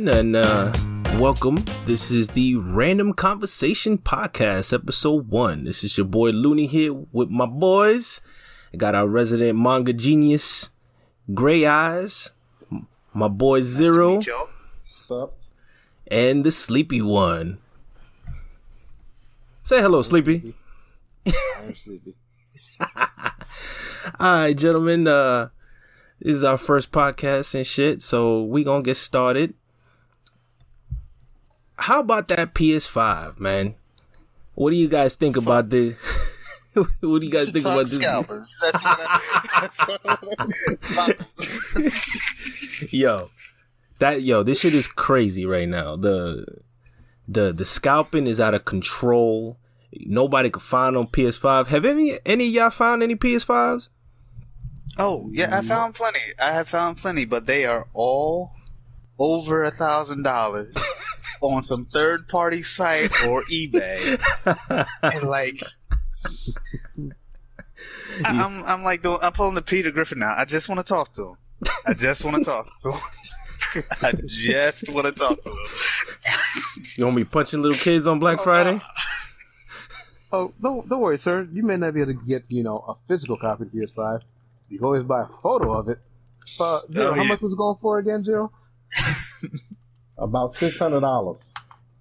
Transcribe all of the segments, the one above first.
everyone, and welcome. This is the Random Conversation Podcast, episode 1. This is your boy Looney here with my boys. I got our resident manga genius, Gray Eyes, my boy Zero, Nice to meet y'all. and the Sleepy One. Say hello, Sleepy. I'm sleepy. Alright, gentlemen, this is our first podcast and shit, so we gonna get started. How about that PS5, man? What do you guys think about this? What do you guys think about this? Scalpers. That's what This shit is crazy right now. The scalping is out of control. Nobody could find on PS5. Have any of y'all found any PS5s? Oh, yeah, I have found plenty, but they are all over $1,000 on some third-party site or eBay. And like, I'm pulling the Peter Griffin now. I just want to talk to him. I just want to talk to him. You want me punching little kids on Black Friday? Oh, don't worry, sir. You may not be able to get, a physical copy of the PS5. You can always buy a photo of it. Zero, how much was it going for again, Zero? About $600.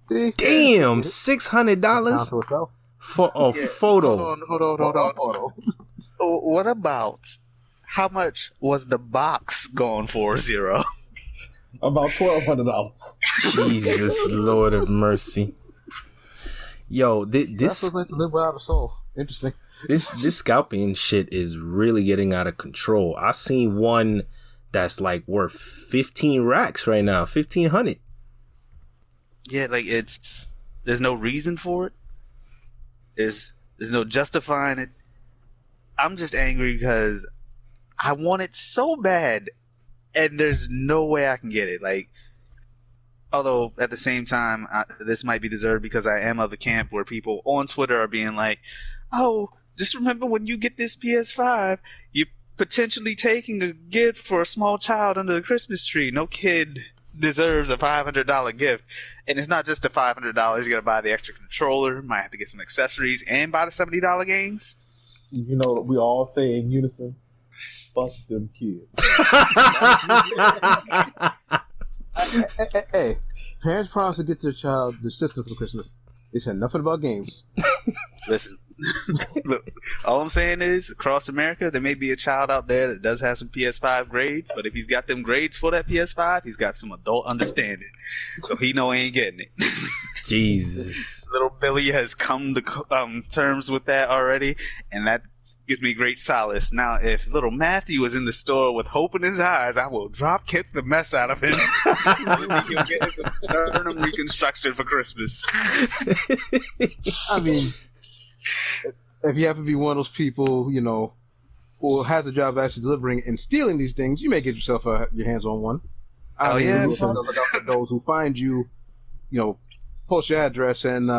See? Damn, $600 for a photo. Hold on. What about how much was the box going for, Zero? About $1,200. Jesus, Lord of mercy. Yo, this That's what to live without a soul. Interesting. This scalping shit is really getting out of control. I seen one that's like worth 15 racks right now, 1,500. Yeah, like there's no reason for it. There's no justifying it. I'm just angry because I want it so bad, and there's no way I can get it. Like, although at the same time, this might be deserved because I am of the camp where people on Twitter are being like, "Oh, just remember when you get this PS5, you're potentially taking a gift for a small child under the Christmas tree. No kid deserves a $500 gift." And it's not just the $500. You got to buy the extra controller, might have to get some accessories, and buy the $70 games. We all say in unison, "Fuck them kids." Hey, parents promise to get their child their system for Christmas. They said nothing about games. Listen, look, all I'm saying is, across America, there may be a child out there that does have some PS5 grades, but if he's got them grades for that PS5, he's got some adult understanding. So he know he ain't getting it. Jesus. Little Billy has come to terms with that already, and that gives me great solace. Now, if little Matthew was in the store with hope in his eyes, I will drop kick the mess out of him. Maybe he'll get some sternum reconstruction for Christmas. I mean, if you happen to be one of those people, who has a job of actually delivering and stealing these things, you may get yourself your hands on one. Yeah. Look out for those who find you, post your address and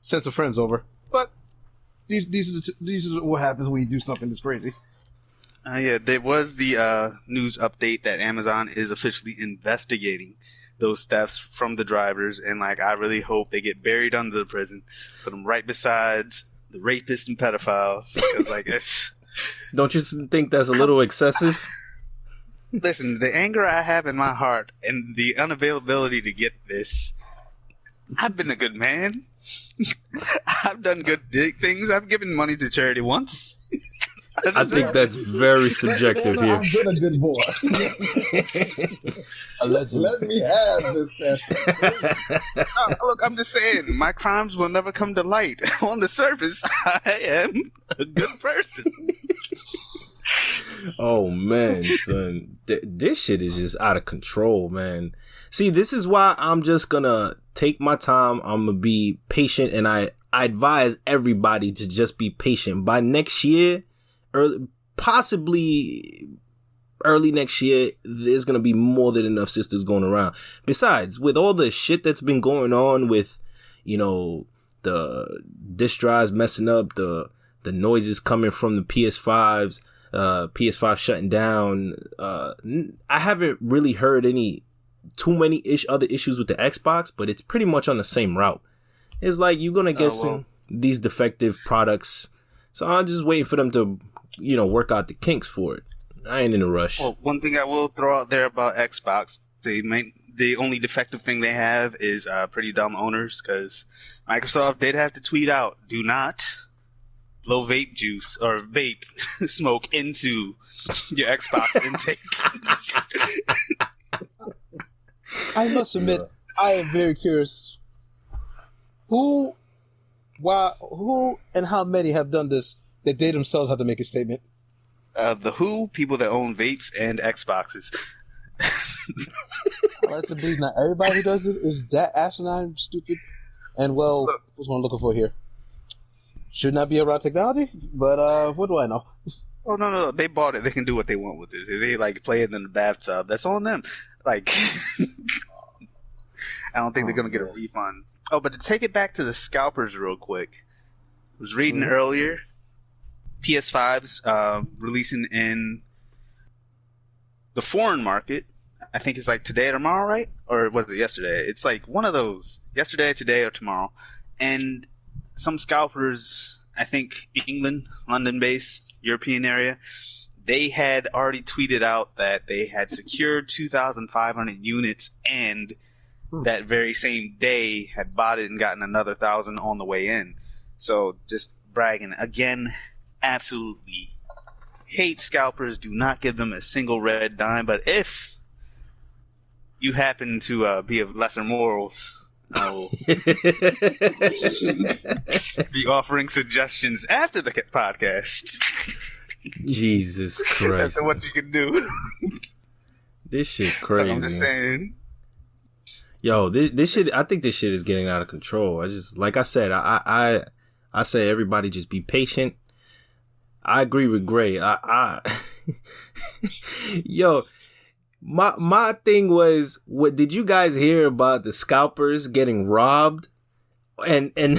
send some friends over. But these are what happens when you do something that's crazy. There was the news update that Amazon is officially investigating those thefts from the drivers, and I really hope they get buried under the prison, put them right besides the rapists and pedophiles, because it's. Don't you think that's a little excessive? Listen, the anger I have in my heart and the unavailability to get this. I've been a good man. I've done good things. I've given money to charity once. I think that's very subjective here. I've been a good boy. Let me have this. Look, I'm just saying, my crimes will never come to light. On the surface, I am a good person. Oh, man, son. This shit is just out of control, man. See, this is why I'm just gonna take my time. I'm gonna be patient, and I advise everybody to just be patient. By next year, possibly early next year, there's gonna be more than enough sisters going around. Besides, with all the shit that's been going on with, the disk drives messing up, the noises coming from the PS5s, PS5 shutting down, I haven't really heard any too many other issues with the Xbox, but it's pretty much on the same route. It's like you're gonna get some these defective products, so I'm just waiting for them to, work out the kinks for it. I ain't in a rush. Well, one thing I will throw out there about Xbox, the only defective thing they have is pretty dumb owners, because Microsoft did have to tweet out, do not blow vape juice or vape smoke into your Xbox intake. I must admit, I am very curious. Who and how many have done this that they themselves have to make a statement? The Who, people that own vapes and Xboxes. I like to believe not everybody who does it is that asinine, stupid, and what's what I'm looking for here? Should not be around technology, but what do I know? Oh, no, they bought it. They can do what they want with it. If they play it in the bathtub, that's on them. I don't think they're going to get a refund. Oh, but to take it back to the Scalpers real quick, I was reading earlier, PS5's releasing in the foreign market. I think it's today or tomorrow, right? Or was it yesterday? It's one of those. Yesterday, today, or tomorrow. And some Scalpers, I think England, London-based, European area, they had already tweeted out that they had secured 2,500 units and that very same day had bought it and gotten another 1,000 on the way in. So just bragging. Again, absolutely hate Scalpers. Do not give them a single red dime. But if you happen to be of lesser morals, I will be offering suggestions after the podcast. Jesus Christ. That's what you can do. This shit crazy. I'm just saying. Yo, this shit, I think this shit is getting out of control. Like I said, I say everybody just be patient. I agree with Gray. Yo, my thing was, did you guys hear about the Scalpers getting robbed? And then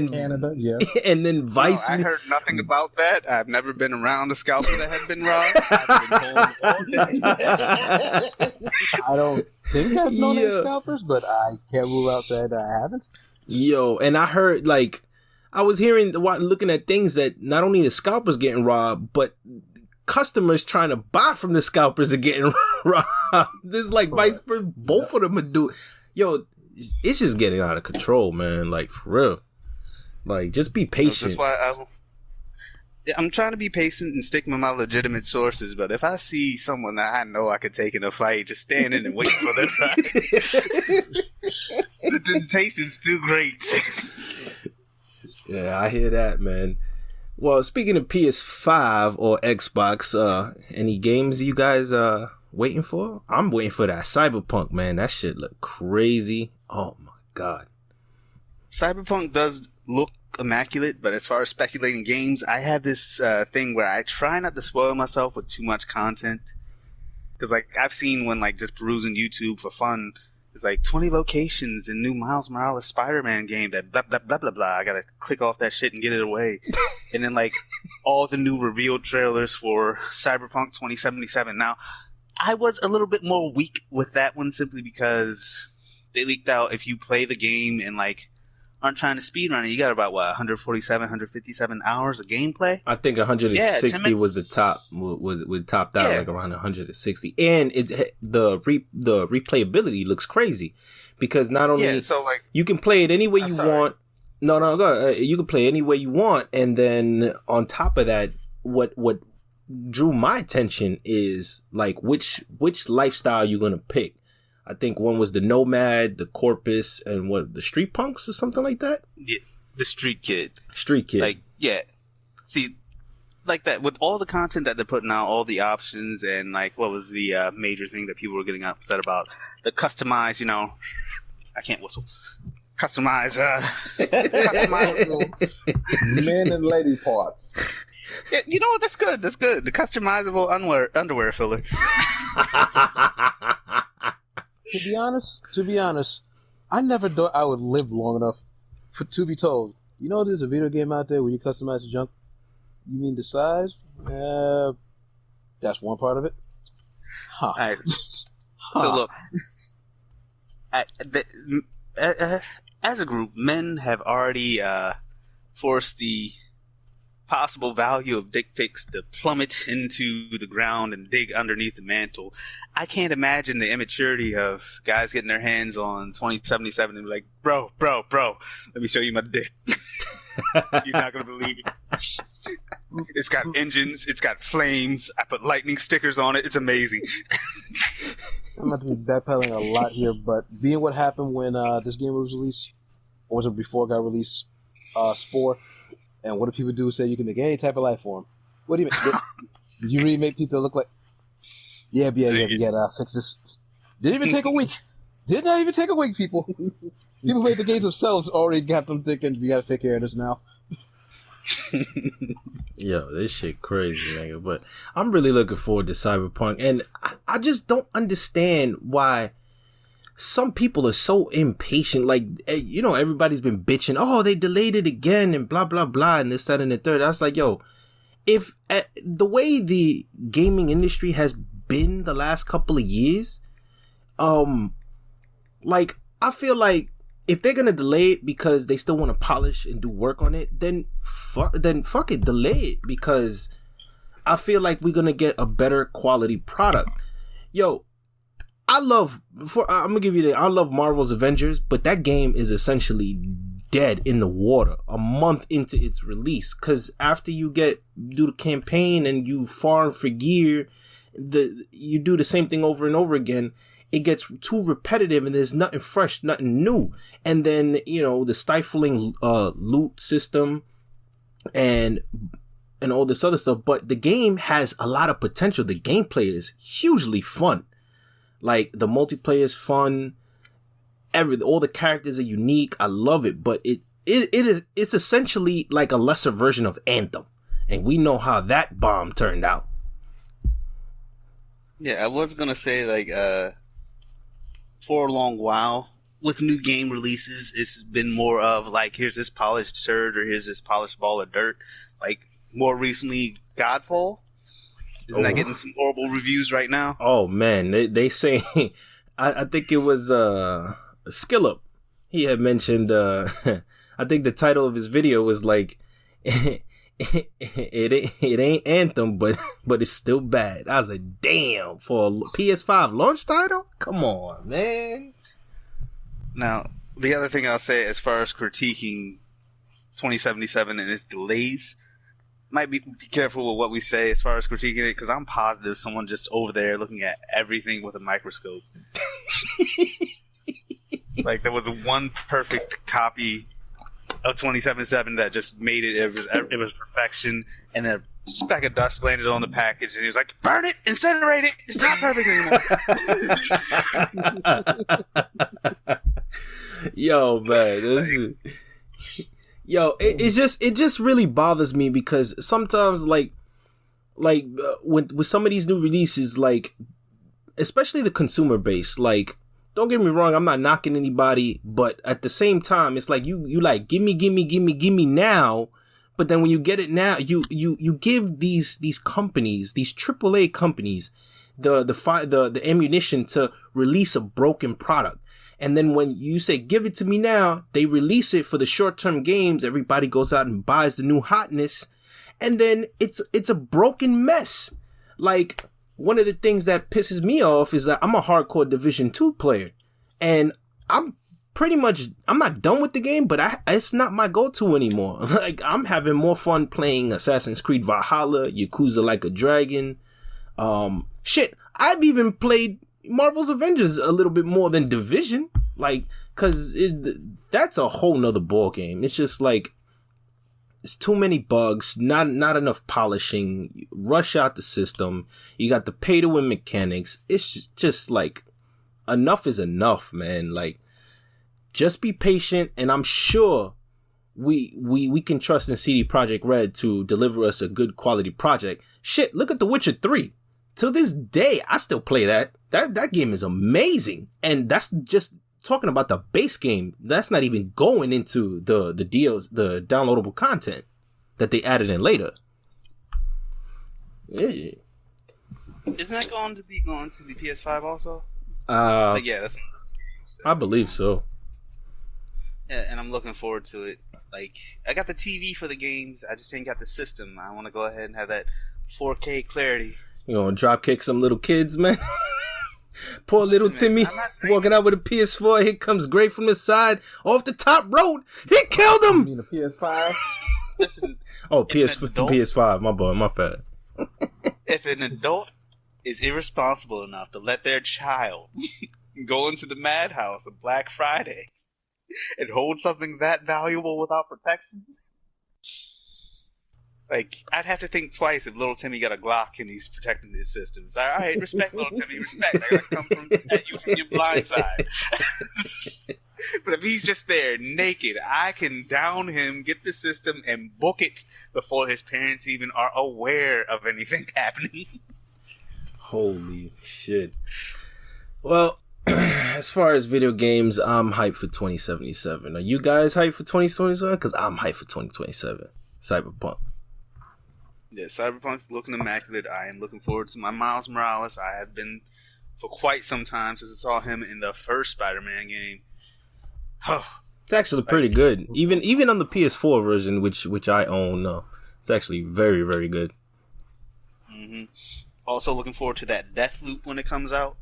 Canada, yeah. And then Vice. No, I heard nothing about that. I've never been around a scalper that had been robbed. I've been home all day. I don't think I've known any Scalpers, but I can't rule out that I haven't. Yo, and I heard I was hearing looking at things that not only the Scalpers getting robbed, but customers trying to buy from the Scalpers are getting robbed. This vice versa. Both of them are doing. Yo, it's just getting out of control, man. For real. Just be patient. That's why I'm trying to be patient and stick with my legitimate sources, but if I see someone that I know I could take in a fight, just standing and waiting for their fight, the temptation's too great. Yeah, I hear that, man. Well, speaking of PS5 or Xbox, any games you guys waiting for? I'm waiting for that Cyberpunk, man. That shit look crazy. Oh my god. Cyberpunk does look immaculate, but as far as speculating games, I have this thing where I try not to spoil myself with too much content. Because I've seen when just perusing YouTube for fun, it's 20 locations in new Miles Morales Spider-Man game that blah blah blah blah blah. I gotta click off that shit and get it away. And then all the new revealed trailers for Cyberpunk 2077. Now, I was a little bit more weak with that one simply because they leaked out if you play the game and aren't trying to speedrun it, you got about 147, 157 hours of gameplay. I think 160 was the top. Was topped out around 160, and the replayability looks crazy because not only you can play it any way you want. No, go ahead. You can play any way you want, and then on top of that, what drew my attention is which lifestyle you're gonna pick. I think one was the Nomad, the Corpus, and the Street Punks or something like that? Yeah, the Street Kid. Street Kid. See, that, with all the content that they're putting out, all the options, and what was the major thing that people were getting upset about? The customized, I can't whistle. Customized, customizable men and lady parts. Yeah, you know what? That's good. The customizable underwear filler. To be honest, I never thought I would live long enough to be told, there's a video game out there where you customize the junk. You mean the size? That's one part of it. Huh. All right. So look, As a group, men have already forced the possible value of dick pics to plummet into the ground and dig underneath the mantle. I can't imagine the immaturity of guys getting their hands on 2077 and be like, bro, let me show you my dick. You're not going to believe it. It's got engines. It's got flames. I put lightning stickers on it. It's amazing. I'm about to be backpedaling a lot here, but being what happened when this game was released, or was it before it got released, Spore, and what do people do? Say you can make any type of life form. What do you mean? Did you really make people look like? Yeah, we gotta fix this. Didn't even take a week. Did not even take a week, people. People made the games themselves already got them thinking, we gotta take care of this now. Yo, this shit crazy, nigga. But I'm really looking forward to Cyberpunk, and I just don't understand why some people are so impatient. Like, you know, everybody's been bitching, oh, they delayed it again, and blah blah blah, and this, that, and the third. I was like, yo, if the way the gaming industry has been the last couple of years, like, I feel like if they're gonna delay it because they still want to polish and do work on it, then fuck it, delay it, because I feel like we're gonna get a better quality product. Yo, I'm gonna give you I love Marvel's Avengers, but that game is essentially dead in the water a month into its release, because after you do the campaign and you farm for gear, you do the same thing over and over again. It gets too repetitive and there's nothing fresh, nothing new. And then, you know, the stifling loot system and all this other stuff. But the game has a lot of potential. The gameplay is hugely fun. Like, the multiplayer is fun. All the characters are unique. I love it. But it's essentially like a lesser version of Anthem. And we know how that bomb turned out. Yeah, I was going to say, like, for a long while, with new game releases, it's been more of like, here's this polished turd or here's this polished ball of dirt. Like, more recently, Godfall. Isn't that getting some horrible reviews right now? Oh man, they say, I think it was Skillup. He had mentioned, I think the title of his video was like, it ain't Anthem, but it's still bad. I was like, damn, for a PS5 launch title? Come on, man. Now, the other thing I'll say as far as critiquing 2077 and its delays, might be careful with what we say as far as critiquing it, because I'm positive someone just over there looking at everything with a microscope. Like, there was one perfect copy of 2077 that just made it. It was perfection, and a speck of dust landed on the package, and he was like, "Burn it, incinerate it. It's not perfect anymore." Yo, man, it just really bothers me, because sometimes like with some of these new releases, like, especially the consumer base, like, don't get me wrong, I'm not knocking anybody, but at the same time, it's like you like, give me now, but then when you get it now, you give these companies, these AAA companies, the ammunition to release a broken product. And then when you say, give it to me now, they release it for the short-term games. Everybody goes out and buys the new hotness. And then it's a broken mess. Like, one of the things that pisses me off is that I'm a hardcore Division 2 player. And I'm not done with the game, but it's not my go-to anymore. Like, I'm having more fun playing Assassin's Creed Valhalla, Yakuza Like a Dragon. I've even played Marvel's Avengers a little bit more than Division, like, cause that's a whole nother ball game. It's just like, it's too many bugs, not enough polishing, rush out the system. You got the pay to win mechanics. It's just like, enough is enough, man. Like, just be patient, and I'm sure we can trust in CD Projekt Red to deliver us a good quality project. Shit, look at The Witcher 3. To this day, I still play that. That game is amazing. And that's just talking about the base game. That's not even going into the deals, the downloadable content that they added in later. Yeah. Isn't that going to be going to the PS5 also? Yeah, that's one of those So. I believe so. Yeah, and I'm looking forward to it. Like, I got the TV for the games. I just ain't got the system. I want to go ahead and have that 4K clarity. You gonna drop kick some little kids, man? Poor little Timmy walking out with a PS4. Here comes Gray from the side off the top rope. He killed him. You mean the PS5? Oh, PS5. My boy, my bad. If an adult is irresponsible enough to let their child go into the madhouse on Black Friday and hold something that valuable without protection, like, I'd have to think twice if little Timmy got a Glock and he's protecting his systems. All right, respect, little Timmy, respect. I gotta come at you from your blind side. But if he's just there naked, I can down him, get the system, and book it before his parents even are aware of anything happening. Holy shit. Well, as far as video games, I'm hyped for 2077. Are you guys hyped for 2027? Because I'm hyped for 2027. Cyberpunk. Yeah, Cyberpunk's looking immaculate. I am looking forward to my Miles Morales. I have been for quite some time since I saw him in the first Spider-Man game. It's actually pretty good. Even on the PS4 version, which I own, it's actually very, very good. Mm-hmm. Also looking forward to that Deathloop when it comes out.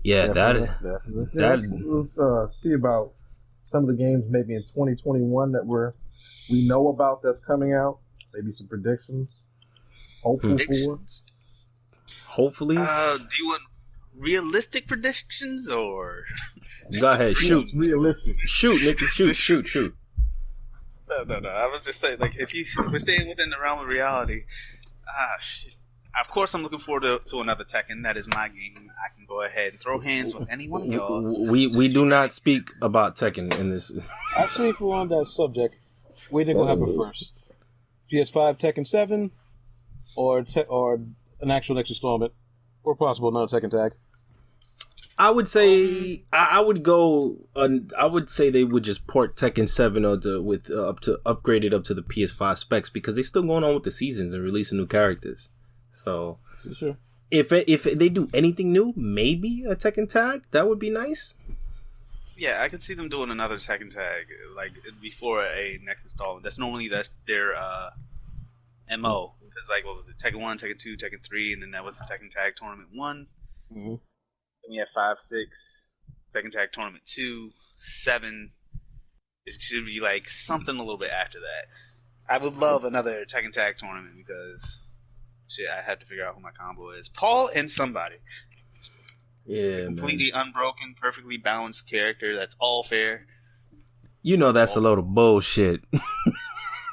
Yeah, definitely. Let's see about some of the games maybe in 2021 that we know about that's coming out. Maybe some predictions. Hopefully. Hopefully. Do you want realistic predictions or? Go ahead, shoot. Yes, realistic. Shoot, Nicky, shoot. No. I was just saying, like, if we're staying within the realm of reality, shit. Of course, I'm looking forward to another Tekken. That is my game. I can go ahead and throw hands with any one of y'all. We do not speak about Tekken in this. Actually, if we're on that subject, we think will happen first? PS5 Tekken 7, or an actual next installment, or possible another Tekken tag? I would say I would go. I would say they would just port Tekken 7 upgrade it up to the PS5 specs because they're still going on with the seasons and releasing new characters. So sure. If they do anything new, maybe a Tekken tag, that would be nice. Yeah, I could see them doing another Tekken tag like before a next installment. That's normally their MO. Because like what was it? Tekken 1, Tekken 2, Tekken 3, and then that was the Tekken Tag Tournament 1. Mm-hmm. Then we had 5, 6, Tekken Tag Tournament 2, 7. It should be like something a little bit after that. I would love another Tekken Tag Tournament because shit, I had to figure out who my combo is. Paul and somebody. Yeah, completely unbroken, perfectly balanced character. That's all fair. You know that's a load of bullshit. No,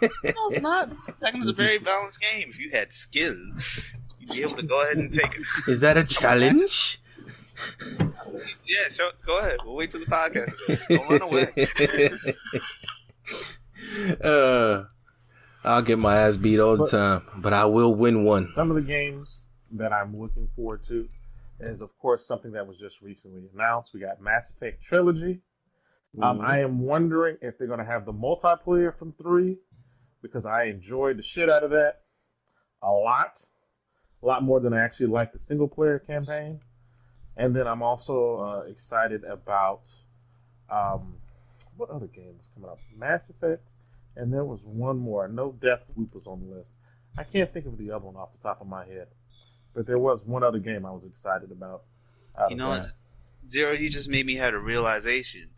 it's not. Tekken is a very balanced game. If you had skill, you'd be able to go ahead and take it. Is that a challenge? Yeah, sure. Go ahead. We'll wait till the podcast is over. Don't run away. I'll get my ass beat all the time, but I will win one. Some of the games that I'm looking forward to is, of course, something that was just recently announced. We got Mass Effect Trilogy. I am wondering if they're going to have the multiplayer from 3, because I enjoyed the shit out of that a lot more than I actually liked the single-player campaign. And then I'm also excited about what other game is coming up? Mass Effect, and there was one more. I know Deathloop was on the list. I can't think of the other one off the top of my head. But there was one other game I was excited about. You know what, Zero, you just made me have a realization.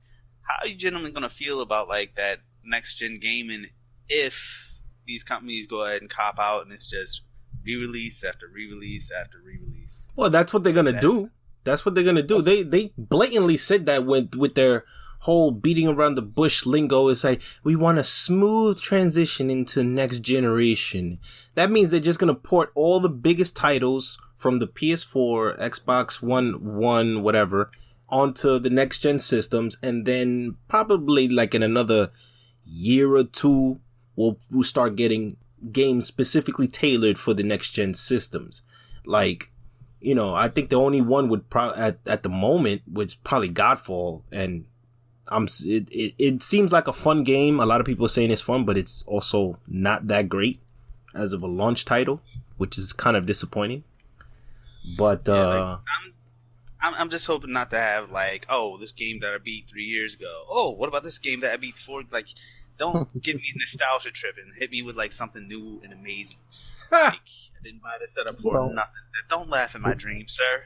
How are you gentlemen going to feel about like that next-gen gaming if these companies go ahead and cop out and it's just re-release after re-release after re-release? Well, that's what they're going to do. That's what they're going to do. They blatantly said that with their whole beating around the bush lingo. It's like, we want a smooth transition into next generation. That means they're just going to port all the biggest titles from the PS4, Xbox One, whatever, onto the next gen systems. And then probably like in another year or two, we'll start getting games specifically tailored for the next gen systems. Like, you know, I think the only one would at the moment was probably Godfall, and it seems like a fun game. A lot of people are saying it's fun, but it's also not that great as of a launch title, which is kind of disappointing. But I'm just hoping not to have like, oh, this game that I beat 3 years ago. Oh, what about this game that I beat 4? Like, don't give me nostalgia trip and hit me with like something new and amazing. Like, I didn't buy this setup for nothing. Don't laugh at my dreams, sir.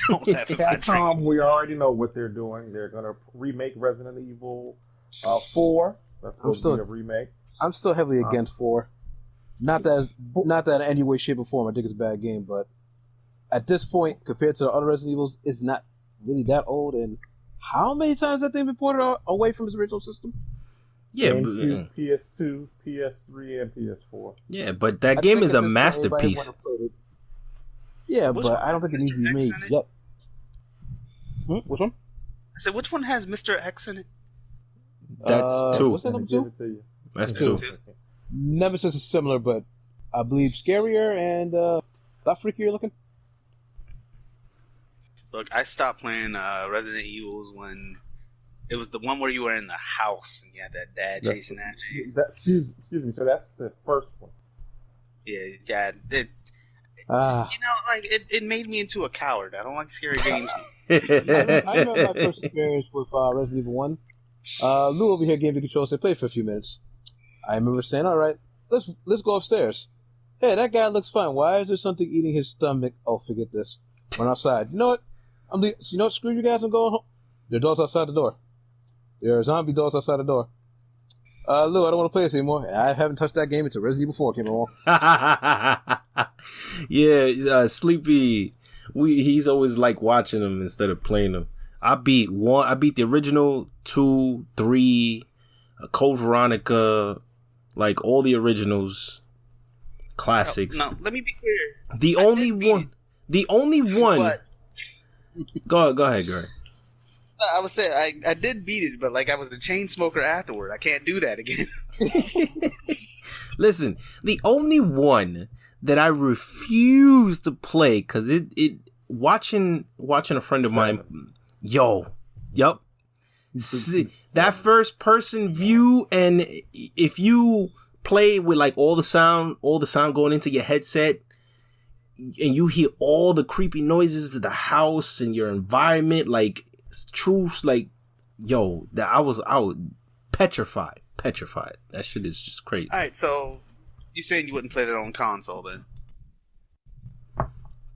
Don't laugh at my dreams. We already know what they're doing. They're gonna remake Resident Evil 4. That's supposed to be a remake. I'm still heavily against 4. Not that in any way, shape, or form I think it's a bad game, but at this point, compared to the other Resident Evils, it's not really that old. And how many times has that thing been ported away from its original system? Yeah, PS2, PS3, and PS4. Yeah, but that game is a masterpiece. Yeah, but I don't think it needs to be made yet. Which one? I said, which one has Mr. X in it? That's 2. What's that number 2? That's 2. Nemesis is similar, but I believe scarier and not freakier looking. Look, I stopped playing Resident Evils when it was the one where you were in the house and you had that dad chasing after you. Excuse me, so that's the first one. Yeah. You know, like it made me into a coward. I don't like scary games. I remember my first experience with Resident Evil 1. Lou over here gave me control, said play for a few minutes. I remember saying, all right, let's go upstairs. Hey, that guy looks fine. Why is there something eating his stomach? Oh, forget this. Went outside. You know what? Screw you guys, I'm going home. There are dogs outside the door. There are zombie dogs outside the door. Lou, I don't want to play this anymore. I haven't touched that game until Resident Evil 4 came along. Yeah, Sleepy. He's always like watching them instead of playing them. I beat the original, 2, 3, Code Veronica, like all the originals, classics. No, let me be clear. The only one. But, Go ahead, Gary. I would say I did beat it, but like I was a chain smoker afterward. I can't do that again. Listen, the only one that I refuse to play because it watching a friend of mine, see, that first person view, and if you play with like all the sound going into your headset, and you hear all the creepy noises of the house and your environment, like truths, like I was petrified. That shit is just crazy. All right, so you saying you wouldn't play that on console then?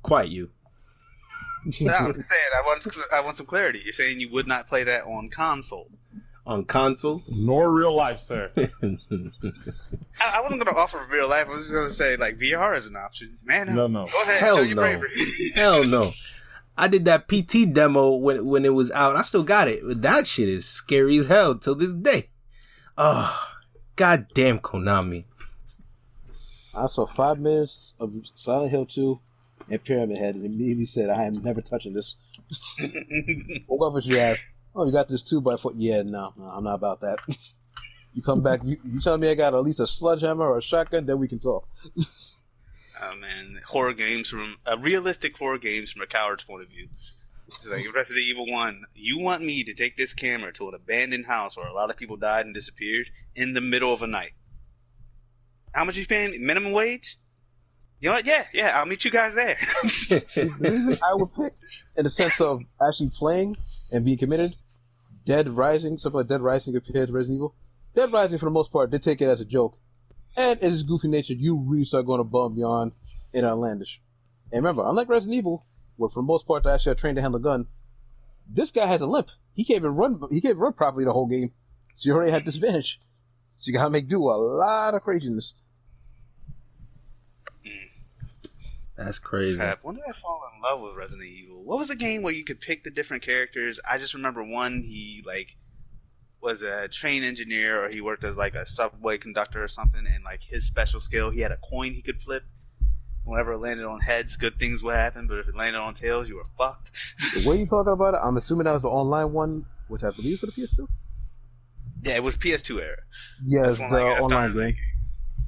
Quiet you. No, I'm saying I want some clarity. You're saying you would not play that on console? On console? Nor real life, sir. I wasn't going to offer real life. I was just going to say like VR is an option. Man, no. Go ahead, Hell show your no. bravery. Hell no. I did that PT demo when it was out. I still got it. That shit is scary as hell till this day. Oh, goddamn Konami. I saw 5 minutes of Silent Hill 2 and Pyramid Head and immediately said, I am never touching this. What weapons you have? Oh, you got this 2x4. Yeah, no, I'm not about that. You come back, you tell me I got at least a sledgehammer or a shotgun, then we can talk. Oh man, realistic horror games from a coward's point of view. It's like Resident Evil 1. You want me to take this camera to an abandoned house where a lot of people died and disappeared in the middle of a night. How much are you paying? Minimum wage? You know what? Yeah, I'll meet you guys there. The reason I would pick, in the sense of actually playing and being committed, Dead Rising, something like Dead Rising compared to Resident Evil. Dead Rising, for the most part, they take it as a joke. And in its goofy nature, you really start going above beyond in outlandish. And remember, unlike Resident Evil, where for the most part they actually are trained to handle a gun, this guy has a limp. He can't even run properly the whole game. So you already had disadvantage. So you gotta make do a lot of craziness. That's crazy. When did I fall in love with Resident Evil? What was the game where you could pick the different characters? I just remember one, he like was a train engineer, or he worked as like a subway conductor or something, and like his special skill, he had a coin he could flip. Whenever it landed on heads, good things would happen, but if it landed on tails, you were fucked. The way you talking about it, I'm assuming that was the online one, which I believe for the PS2? Yeah, it was PS2 era. Yes, the online game.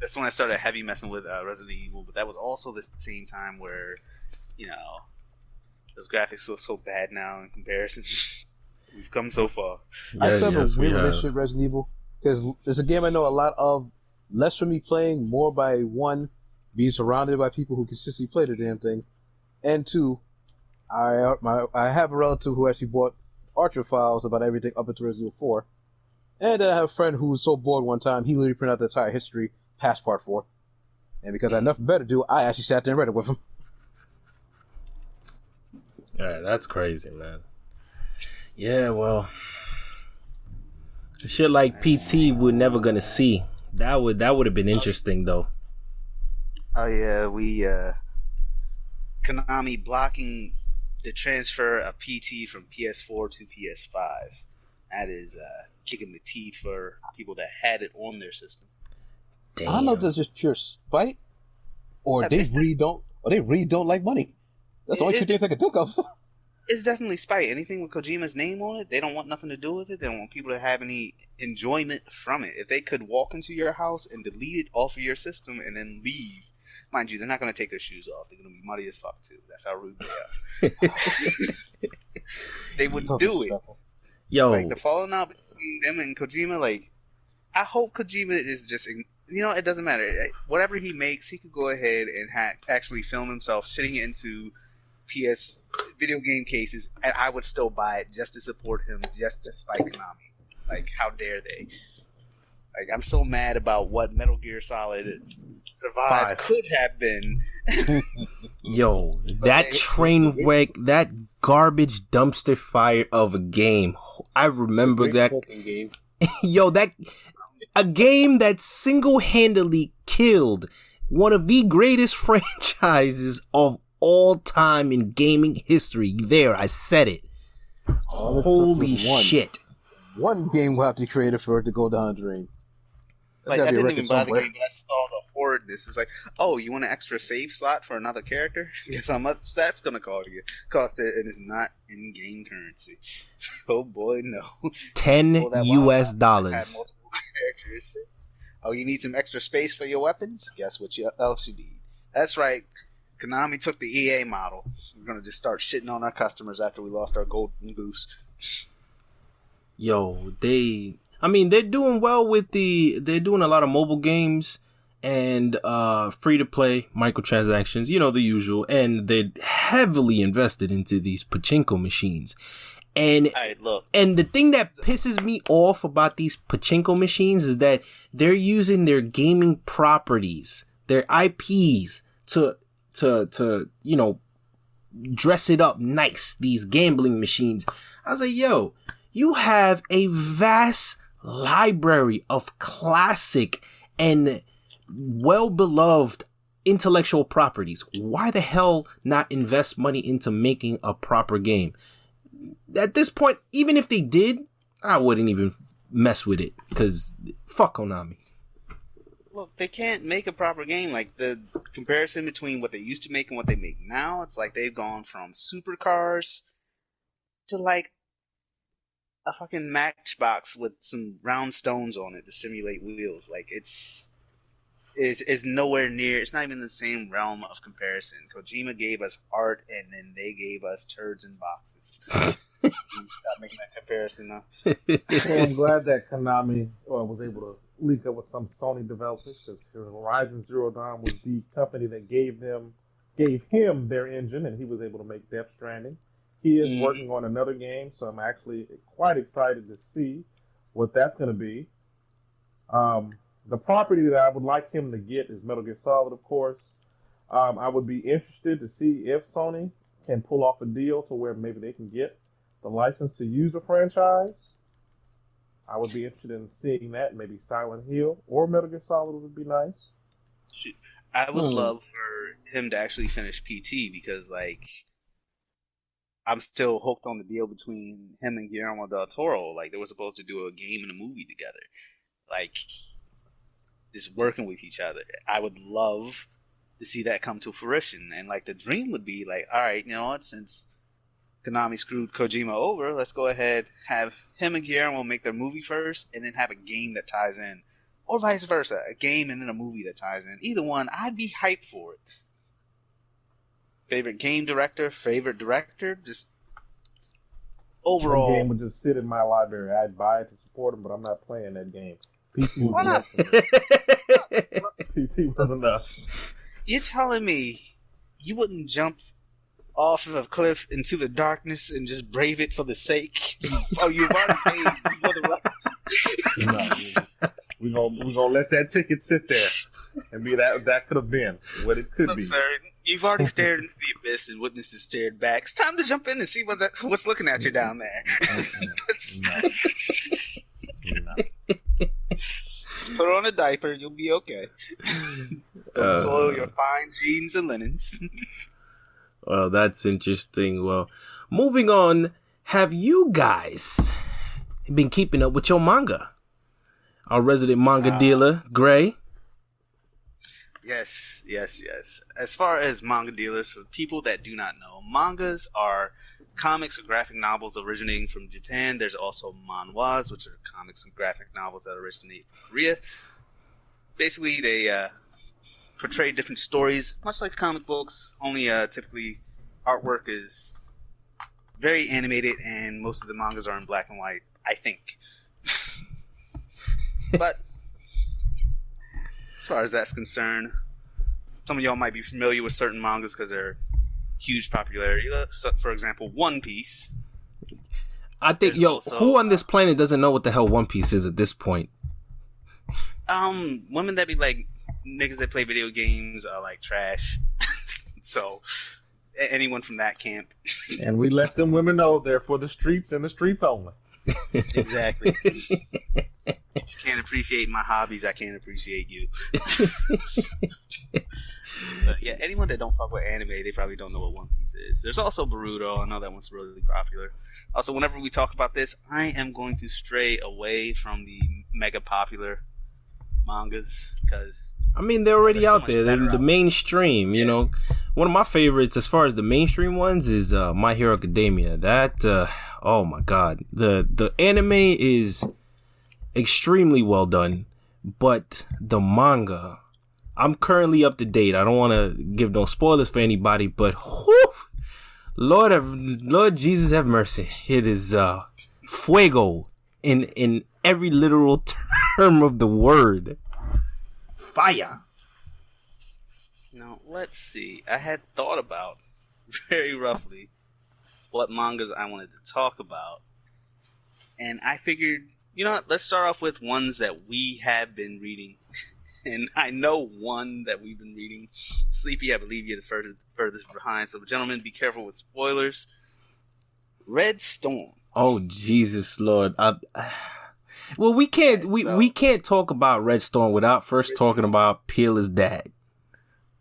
That's when I started heavy messing with Resident Evil, but that was also the same time where, those graphics look so bad now in comparison. We've come so far. I still have a weird relationship with Resident Evil, because it's a game I know a lot of, less for me playing, more by one, being surrounded by people who consistently play the damn thing, and two, I have a relative who actually bought Archer files about everything up until Resident Evil 4. And then I have a friend who was so bored one time, he literally printed out the entire history past Part 4. And because I had nothing better to do, I actually sat there and read it with him. Yeah, that's crazy, man. Yeah, well, shit like PT we're never gonna see. That would have been interesting, though. Oh yeah, Konami blocking the transfer of PT from PS4 to PS5. That is kicking the teeth for people that had it on their system. Damn. I don't know if that's just pure spite, or they really don't like money. That's the only two things I can think of. It's definitely spite. Anything with Kojima's name on it, they don't want nothing to do with it. They don't want people to have any enjoyment from it. If they could walk into your house and delete it off of your system and then leave, mind you, they're not going to take their shoes off. They're going to be muddy as fuck too. That's how rude they are. They wouldn't do it. Yo, like the falling out between them and Kojima. Like, I hope Kojima is just, it doesn't matter. Whatever he makes, he could go ahead and actually film himself shitting into PS video game cases, and I would still buy it just to support him, just to spite Konami. Like, how dare they? Like, I'm so mad about what Metal Gear Solid Survive could have been. Yo, that train wreck, that garbage dumpster fire of a game. I remember that. Game. Yo, a game that single-handedly killed one of the greatest franchises of all time in gaming history. There, I said it. Holy shit. One game will have to create it for it to go down the drain. Like, I didn't even buy the game, but I saw the horridness. It's like, oh, you want an extra save slot for another character? Guess how much that's going to cost it, and it's not in-game currency. Oh boy, no. $10 US dollars. Oh, you need some extra space for your weapons? Guess what else you need? That's right. Konami took the EA model. We're going to just start shitting on our customers after we lost our golden goose. Yo, they're doing well with they're doing a lot of mobile games and free to play microtransactions, the usual, and they're heavily invested into these pachinko machines. And right, look. And the thing that pisses me off about these pachinko machines is that they're using their gaming properties, their IPs to dress it up nice, these gambling machines. I was like, yo, you have a vast library of classic and well-beloved intellectual properties. Why the hell not invest money into making a proper game? At this point, even if they did, I wouldn't even mess with it, because fuck Konami. Look, they can't make a proper game. Like, the comparison between what they used to make and what they make now, it's like they've gone from supercars to, like, a fucking matchbox with some round stones on it to simulate wheels. Like, it's nowhere near, it's not even the same realm of comparison. Kojima gave us art, and then they gave us turds in boxes. Stop making that comparison now. Well, I'm glad that Konami was able to link up with some Sony developers, because Horizon Zero Dawn was the company that gave him their engine, and he was able to make Death Stranding. He is working on another game, so I'm actually quite excited to see what that's going to be. The property that I would like him to get is Metal Gear Solid, of course. I would be interested to see if Sony can pull off a deal to where maybe they can get the license to use a franchise. I would be interested in seeing that. Maybe Silent Hill or Metal Gear Solid would be nice. I would love for him to actually finish PT, because, like, I'm still hooked on the deal between him and Guillermo del Toro. Like, they were supposed to do a game and a movie together. Like, just working with each other. I would love to see that come to fruition. And, like, the dream would be, like, all right, you know what, since Konami screwed Kojima over, let's go ahead, have him and Guillermo make their movie first, and then have a game that ties in. Or vice versa, a game and then a movie that ties in. Either one, I'd be hyped for it. Favorite game director, favorite director, just overall. The game would just sit in my library. I'd buy it to support him, but I'm not playing that game. PT Why not? PT was enough. You're telling me you wouldn't jump off of a cliff into the darkness and just brave it for the sake. Oh, you've already paid for the rights. We're gonna let that ticket sit there and be that could have been what it could Look, be. sir, you've already stared into the abyss and witnessed it stared back. It's time to jump in and see what's looking at you down there. No. Just put on a diaper, you'll be okay. Don't soil your fine jeans and linens. Well, that's interesting. Well, moving on, have you guys been keeping up with your manga? Our resident manga dealer, Gray. Yes. As far as manga dealers, for people that do not know, mangas are comics or graphic novels originating from Japan. There's also manhwas, which are comics and graphic novels that originate from Korea. Basically, they portray different stories, much like comic books, only typically artwork is very animated, and most of the mangas are in black and white, I think. But as far as that's concerned, some of y'all might be familiar with certain mangas because they're huge popularity. So, for example, One Piece. I think, who on this planet doesn't know what the hell One Piece is at this point? Women that be like, niggas that play video games are like trash. So, anyone from that camp. And we let them women know they're for the streets and the streets only. Exactly. If you can't appreciate my hobbies, I can't appreciate you. But yeah, anyone that don't fuck with anime, they probably don't know what One Piece is. There's also Boruto. I know that one's really popular. Also, whenever we talk about this, I am going to stray away from the mega popular mangas because I mean, they're already out there. They're the mainstream, you know. One of my favorites as far as the mainstream ones is My Hero Academia. That oh my god. The anime is extremely well done, but the manga, I'm currently up to date. I don't want to give no spoilers for anybody, but whew, Lord Jesus have mercy. It is fuego in every literal term of the word. Fire. Now, let's see. I had thought about very roughly what mangas I wanted to talk about, and I figured, you know what, let's start off with ones that we have been reading. And I know one that we've been reading. Sleepy, I believe you're the furthest behind. So, gentlemen, be careful with spoilers. Red Storm. Oh, Jesus, Lord. Well, we can't we can't talk about Red Storm without first talking about Peerless Dad.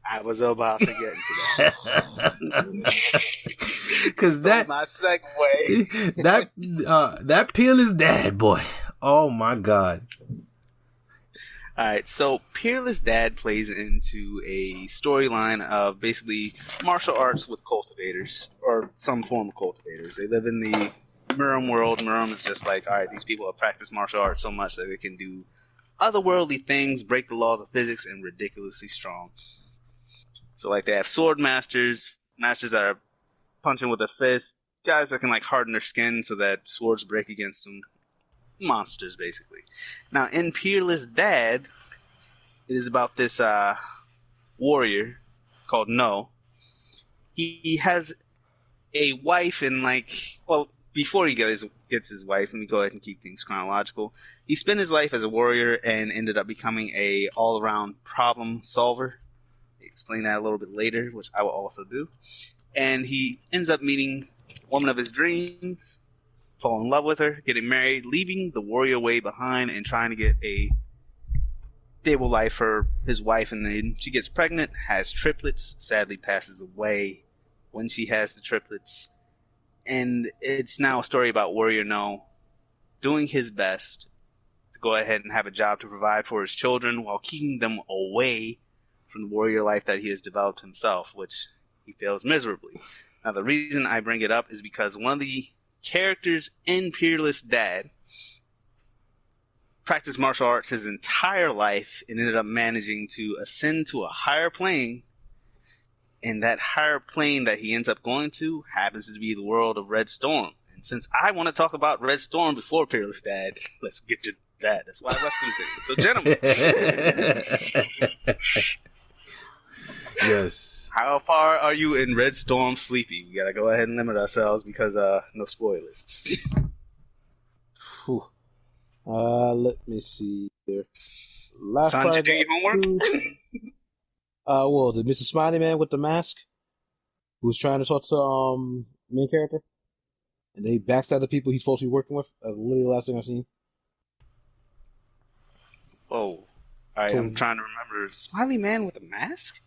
I was about to get into that. Because that my segue. that Peerless Dad, boy. Oh my God. Alright, so Peerless Dad plays into a storyline of basically martial arts with cultivators, or some form of cultivators. They live in the Miram world. Miram is just like, alright, these people have practiced martial arts so much that they can do otherworldly things, break the laws of physics, and ridiculously strong. So like they have sword masters that are punching with a fist, guys that can like harden their skin so that swords break against them. Monsters, basically. Now, in Peerless Dad, it is about this warrior called No. He has a wife and before he gets his wife, let me go ahead and keep things chronological. He spent his life as a warrior and ended up becoming a all-around problem solver. I'll explain that a little bit later, which I will also do. And he ends up meeting the woman of his dreams, fall in love with her, getting married, leaving the warrior way behind and trying to get a stable life for his wife. And then she gets pregnant, has triplets, sadly passes away when she has the triplets. And it's now a story about Warrior No doing his best to go ahead and have a job to provide for his children while keeping them away from the warrior life that he has developed himself, which he fails miserably. Now, the reason I bring it up is because one of the characters in Peerless Dad practiced martial arts his entire life and ended up managing to ascend to a higher plane, and that higher plane that he ends up going to happens to be the world of Red Storm. And since I want to talk about Red Storm before Peerless Dad, let's get to that. That's why I left things. So, gentlemen. Yes. How far are you in Red Storm Sleepy? We gotta go ahead and limit ourselves because no spoilers. Whew. Let me see here. Last Son, did you do your homework? Well, the Mr. Smiley Man with the mask, who's trying to talk to main character, and they backstab the people he's supposed to be working with. That's literally the last thing I've seen. Oh, all right. I'm trying to remember. Smiley Man with a mask?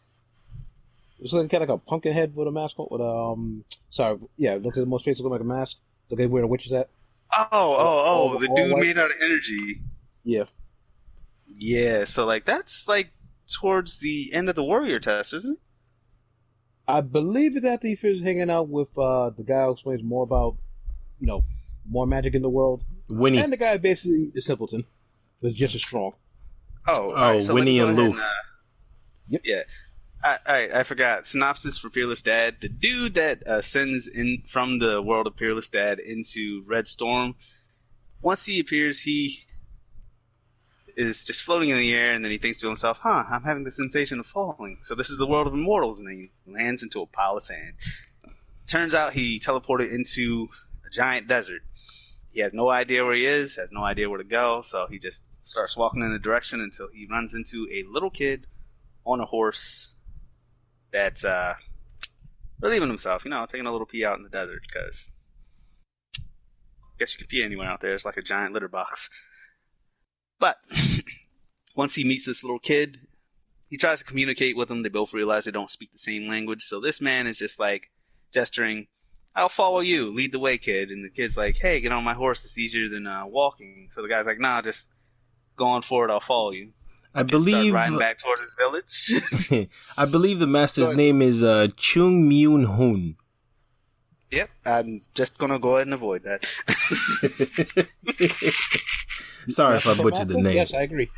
It's like kind of like a pumpkin head with a mask on. With look at the most faces look like a mask. Look at where the witch is at. The dude white. made out of energy. Yeah. Yeah, so like that's like towards the end of the warrior test, isn't it? I believe it's after he finishes hanging out with the guy who explains more about, more magic in the world. Winnie. And the guy basically is simpleton, but just as strong. Oh, right, so Winnie and Luke. Yep. Yeah. I forgot. Synopsis for Fearless Dad. The dude that sends in from the world of Fearless Dad into Red Storm, once he appears, he is just floating in the air, and then he thinks to himself, I'm having the sensation of falling. So this is the world of immortals, and then he lands into a pile of sand. Turns out he teleported into a giant desert. He has no idea where he is, has no idea where to go, so he just starts walking in a direction until he runs into a little kid on a horse that's relieving himself, taking a little pee out in the desert, because I guess you can pee anywhere out there. It's like a giant litter box. But once he meets this little kid, he tries to communicate with him. They both realize they don't speak the same language. So this man is just like gesturing, I'll follow you. Lead the way, kid. And the kid's like, hey, get on my horse. It's easier than walking. So the guy's like, nah, just go on forward. I'll follow you. I believe riding back towards his village. I believe the master's name is Chung Myun Hoon. Yep, I'm just gonna go ahead and avoid that. Sorry if I butchered the name. Yes, I agree.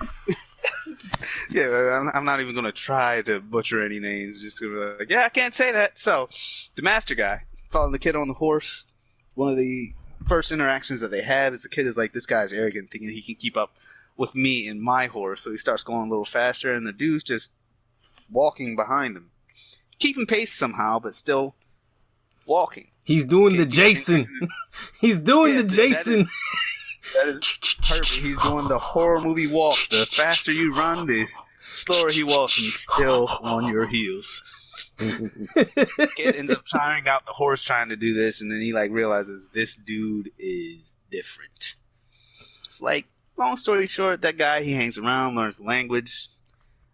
Yeah, I'm not even gonna try to butcher any names. Just gonna be like, yeah, I can't say that. So, the master guy following the kid on the horse. One of the first interactions that they have is the kid is like, this guy's arrogant, thinking he can keep up with me and my horse. So he starts going a little faster, and the dude's just walking behind him, keeping pace somehow, but still walking. He's doing the Jason. He's doing the Jason. That is perfect. He's doing the horror movie walk. The faster you run, the slower he walks, and he's still on your heels. Kid ends up tiring out the horse trying to do this, and then he realizes this dude is different. It's long story short, that guy, he hangs around, learns the language,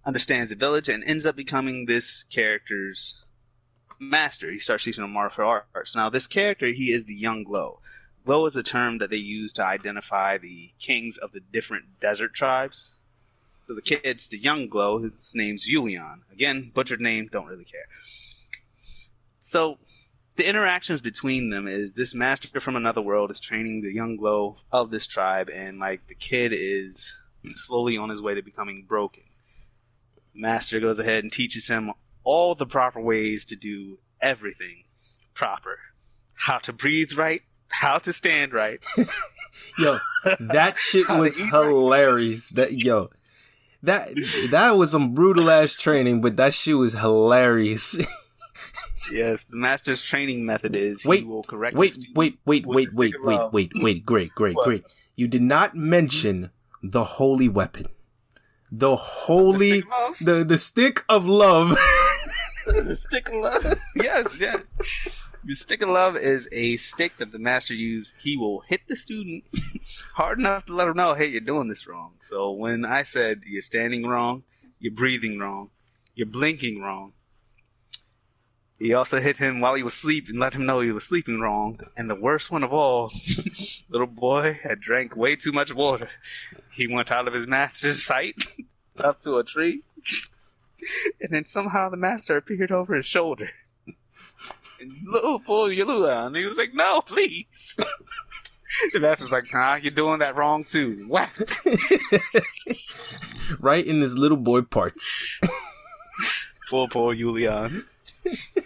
understands the village, and ends up becoming this character's master. He starts teaching him martial arts. Now, this character, he is the young Glow. Glow is a term that they use to identify the kings of the different desert tribes. So the kid's the young Glow. His name's Yulian. Again, butchered name, don't really care. So the interactions between them is this master from another world is training the young Glow of this tribe, and the kid is slowly on his way to becoming broken. Master goes ahead and teaches him all the proper ways to do everything proper. How to breathe right, how to stand right. Yo, that shit was hilarious. Right. That was some brutal ass training, but that shit was hilarious. Yes, the master's training method is he will correct. Wait, great. You did not mention the holy weapon. The stick of love. The stick of love. Yes. The stick of love is a stick that the master used. He will hit the student hard enough to let him know, hey, you're doing this wrong. So when I said you're standing wrong, you're breathing wrong, you're blinking wrong, he also hit him while he was asleep and let him know he was sleeping wrong. And the worst one of all, little boy had drank way too much water. He went out of his master's sight up to a tree. And then somehow the master appeared over his shoulder. And little boy, and he was like, no, please. The master's like, you're doing that wrong too. Whack. Right in his little boy parts. Poor Yulian.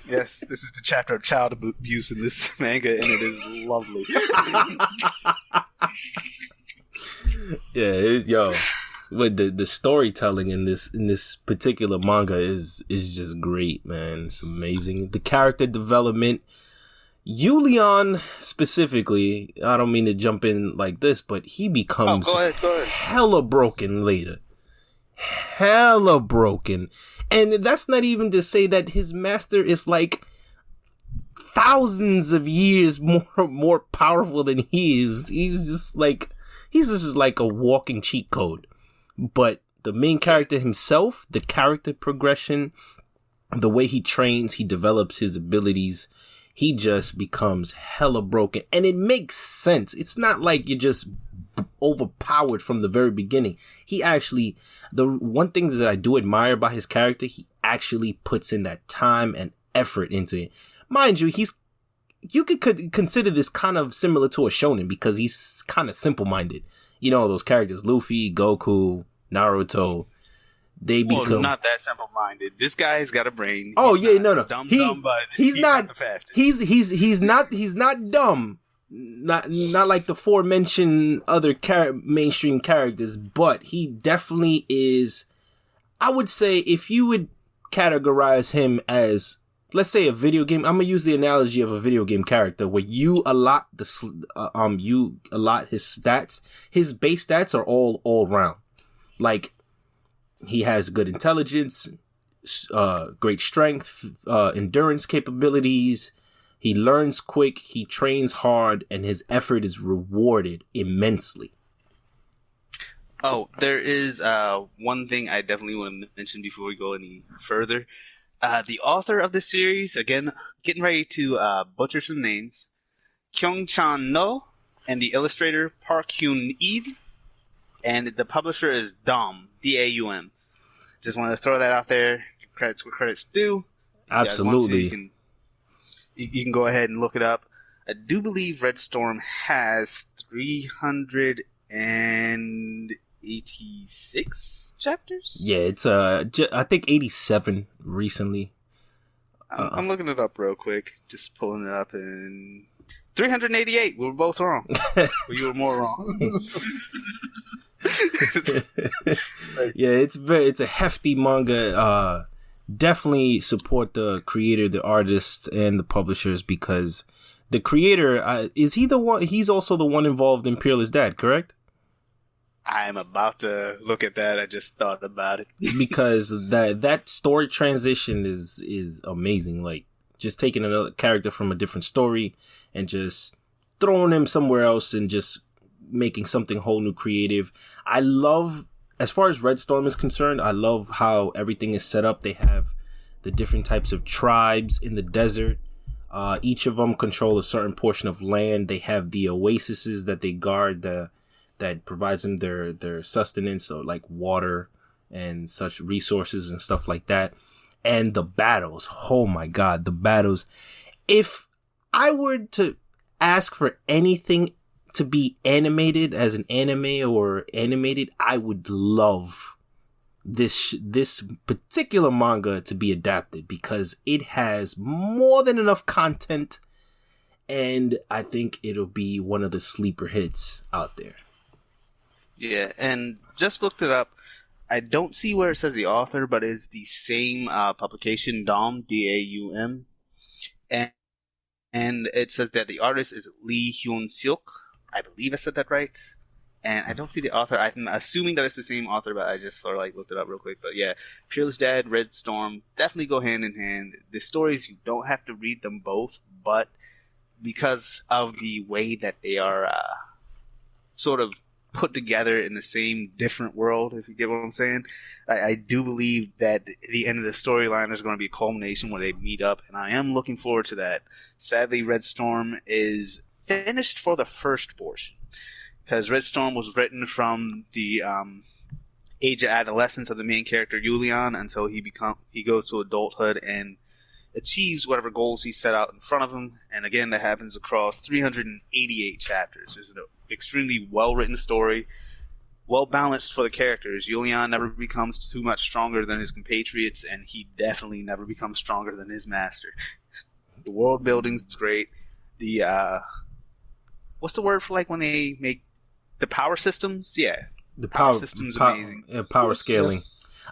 Yes, this is the chapter of child abuse in this manga, and it is lovely. Yeah, But the storytelling in this particular manga is just great, man. It's amazing. The character development, Yulion specifically, I don't mean to jump in like this, but he becomes go ahead. hella broken later. Hella broken. And that's not even to say that his master is like thousands of years more powerful than he is. He's just like a walking cheat code. But the main character himself, the character progression, the way he trains, he develops his abilities, he just becomes hella broken. And it makes sense. It's not like you're just overpowered from the very beginning. He actually, the one thing that I do admire about his character, he actually puts in that time and effort into it. Mind you, you could consider this kind of similar to a shonen because he's kind of simple-minded. You know, those characters, Luffy, Goku, Naruto, they become... Well, not that simple-minded. This guy's got a brain. Oh, yeah, no. Dumb, but he's not the fastest. He's not dumb. Not like the aforementioned other mainstream characters, but he definitely is. I would say if you would categorize him as, let's say, a video game, I'm gonna use the analogy of a video game character where you allot his stats. His base stats are all round. Like, he has good intelligence, great strength, endurance capabilities. He learns quick, he trains hard, and his effort is rewarded immensely. Oh, there is one thing I definitely want to mention before we go any further. The author of this series, again, getting ready to butcher some names, Kyung-chan No, and the illustrator Park Hyun-id, and the publisher is Daum, D-A-U-M. Just wanted to throw that out there. Credits where credits due. Absolutely. You can go ahead and look it up. I do believe Red Storm has 386 chapters. Yeah, it's I think 87 recently. I'm looking it up real quick. Just pulling it up, and 388. We were both wrong. Well, you were more wrong. Yeah, it's a hefty manga. Definitely support the creator, the artist, and the publishers, because the creator, is he the one? He's also the one involved in Peerless Dad, correct? I'm about to look at that. I just thought about it. Because that story transition is amazing. Like, just taking another character from a different story and just throwing him somewhere else and just making something whole new creative. I love, as far as Red Storm is concerned, I love how everything is set up. They have the different types of tribes in the desert. Each of them control a certain portion of land. They have the oases that they guard that provides them their sustenance, so like water and such resources and stuff like that. And the battles, oh my god, the battles. If I were to ask for anything to be animated as an anime or animated, I would love this particular manga to be adapted, because it has more than enough content, and I think it'll be one of the sleeper hits out there. Yeah, and just looked it up. I don't see where it says the author, but it's the same publication, Daum, D-A-U-M. And it says that the artist is Lee Hyun-seok. I believe I said that right. And I don't see the author. I'm assuming that it's the same author, but I just sort of like looked it up real quick. But yeah, Peerless Dad, Red Storm, definitely go hand in hand. The stories, you don't have to read them both, but because of the way that they are sort of put together in the same different world, if you get what I'm saying, I do believe that at the end of the storyline there's going to be a culmination where they meet up, and I am looking forward to that. Sadly, Red Storm is finished for the first portion, because Red Storm was written from the age of adolescence of the main character Yulion until he goes to adulthood and achieves whatever goals he set out in front of him. And again, that happens across 388 chapters. It's an extremely well-written story, well-balanced for the characters. Yulion never becomes too much stronger than his compatriots, and he definitely never becomes stronger than his master. The world building's great. The what's the word for like when they make the power systems? Yeah. The power system's amazing. Power scaling.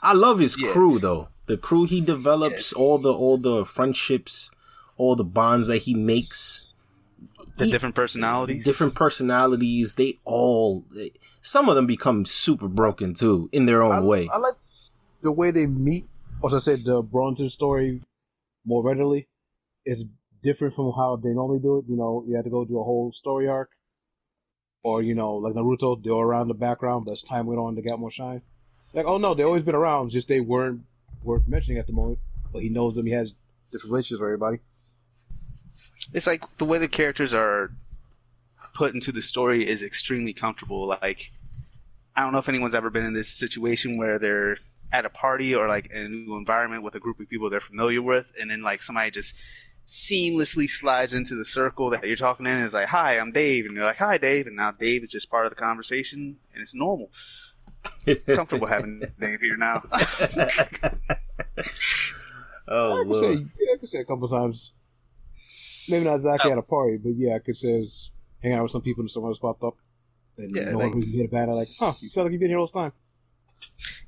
I love his Yeah. crew though. The crew he develops, Yes. all the friendships, all the bonds that he makes. The different personalities. Some of them become super broken too in their own way. I like the way they meet, or should I say the Bronson story more readily. It's different from how they normally do it. You know, you have to go do a whole story arc. Or, you know, like Naruto, they were around the background, but as time went on, they got more shine. Like, oh no, they've always been around, just they weren't worth mentioning at the moment. But he knows them, he has different relationships with everybody. It's like the way the characters are put into the story is extremely comfortable. Like, I don't know if anyone's ever been in this situation where they're at a party or like in a new environment with a group of people they're familiar with, and then like somebody just seamlessly slides into the circle that you're talking in and is like, "Hi, I'm Dave," and you're like, "Hi, Dave," and now Dave is just part of the conversation, and it's normal. Comfortable having Dave here now. Oh, I could say a couple times. Maybe not exactly at a party, but yeah, I could say it's hanging out with some people and someone else popped up. And Yeah, no like- one who's hit about it, like, huh, you feel like you've been here all this time.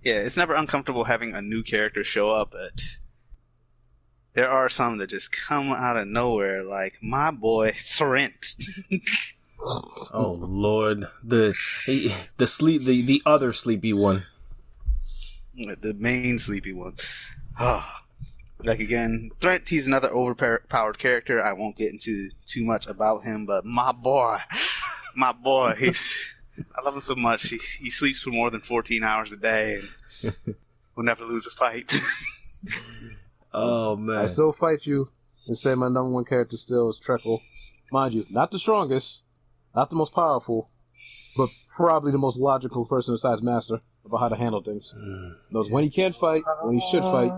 Yeah, it's never uncomfortable having a new character show up, but there are some that just come out of nowhere, like my boy Flint. Oh Lord, the other sleepy one. The main sleepy one. Like again, Threat, he's another overpowered character. I won't get into too much about him, but my boy, I love him so much. He sleeps for more than 14 hours a day and will never lose a fight. Oh man, I still fight you and say my number one character still is Treckle. Mind you, not the strongest, not the most powerful, but probably the most logical person besides Master about how to handle things. Knows when he can fight, when he should fight,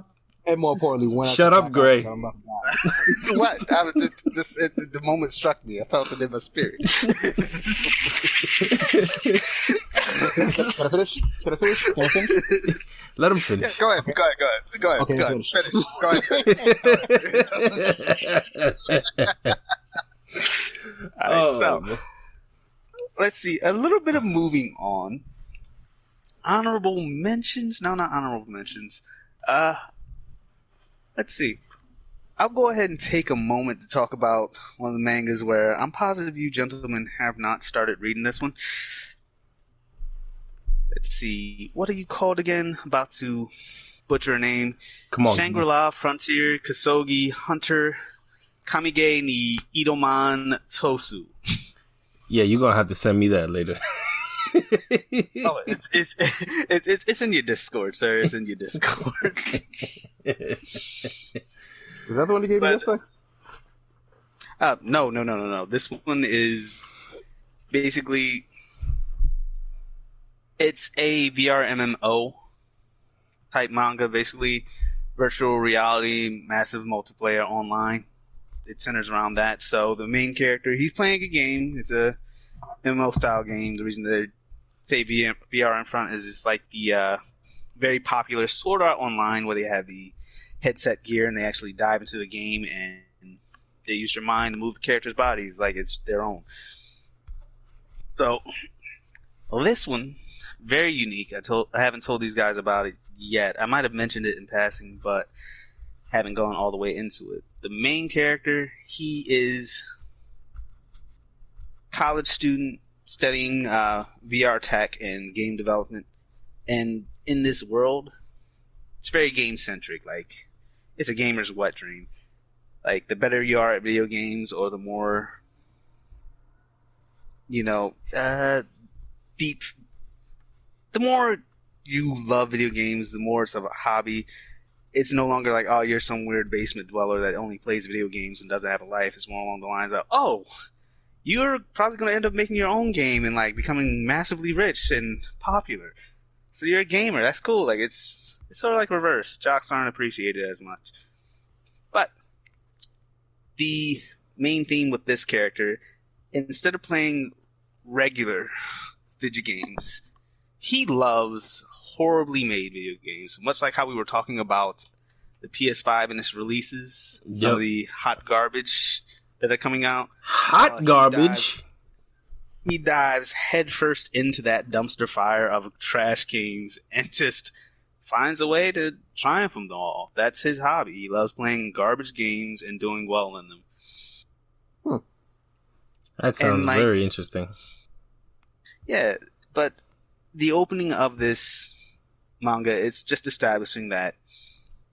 and more importantly, when Shut up, Gray. I'm about to die. What? The moment struck me. I felt it in my spirit. Can I finish? let him finish. Go ahead. Okay, Finish. finish. Go ahead. All right, so let's see. A little bit of moving on. Honorable mentions? No, not honorable mentions. Let's see. I'll go ahead and take a moment to talk about one of the mangas where I'm positive you gentlemen have not started reading this one. Let's see. What are you called again? About to butcher a name. Come on. Shangri-La, Frontier, Kosogi, Hunter, Kamige ni Idoman Tosu. Yeah, you're gonna have to send me that later. Oh, it's in your Discord, sir. It's in your Discord. Is that the one you gave me yesterday? No. This one is basically it's a VR MMO type manga, basically virtual reality, massive multiplayer online. It centers around that. So the main character, he's playing a game. It's a MMO style game. The reason they say VR in front is it's like the very popular Sword Art Online, where they have the headset gear and they actually dive into the game and they use their mind to move the characters' bodies like it's their own. So this one, very unique. I haven't told these guys about it yet. I might have mentioned it in passing, but haven't gone all the way into it. The main character, he is college student studying VR tech and game development, and in this world, it's very game centric. Like, it's a gamer's wet dream. Like, the better you are at video games, or the more, deep. The more you love video games, the more it's of a hobby. It's no longer like, oh, you're some weird basement dweller that only plays video games and doesn't have a life. It's more along the lines of, oh, you're probably going to end up making your own game and like becoming massively rich and popular. So you're a gamer. That's cool. Like, it's sort of like reverse. Jocks aren't appreciated as much. But the main theme with this character, instead of playing regular video games, he loves horribly made video games. Much like how we were talking about the PS5 and its releases, some of the hot garbage that are coming out. Hot garbage? he dives headfirst into that dumpster fire of trash games and just finds a way to triumph them all. That's his hobby. He loves playing garbage games and doing well in them. That sounds very interesting. Yeah, but the opening of this manga is just establishing that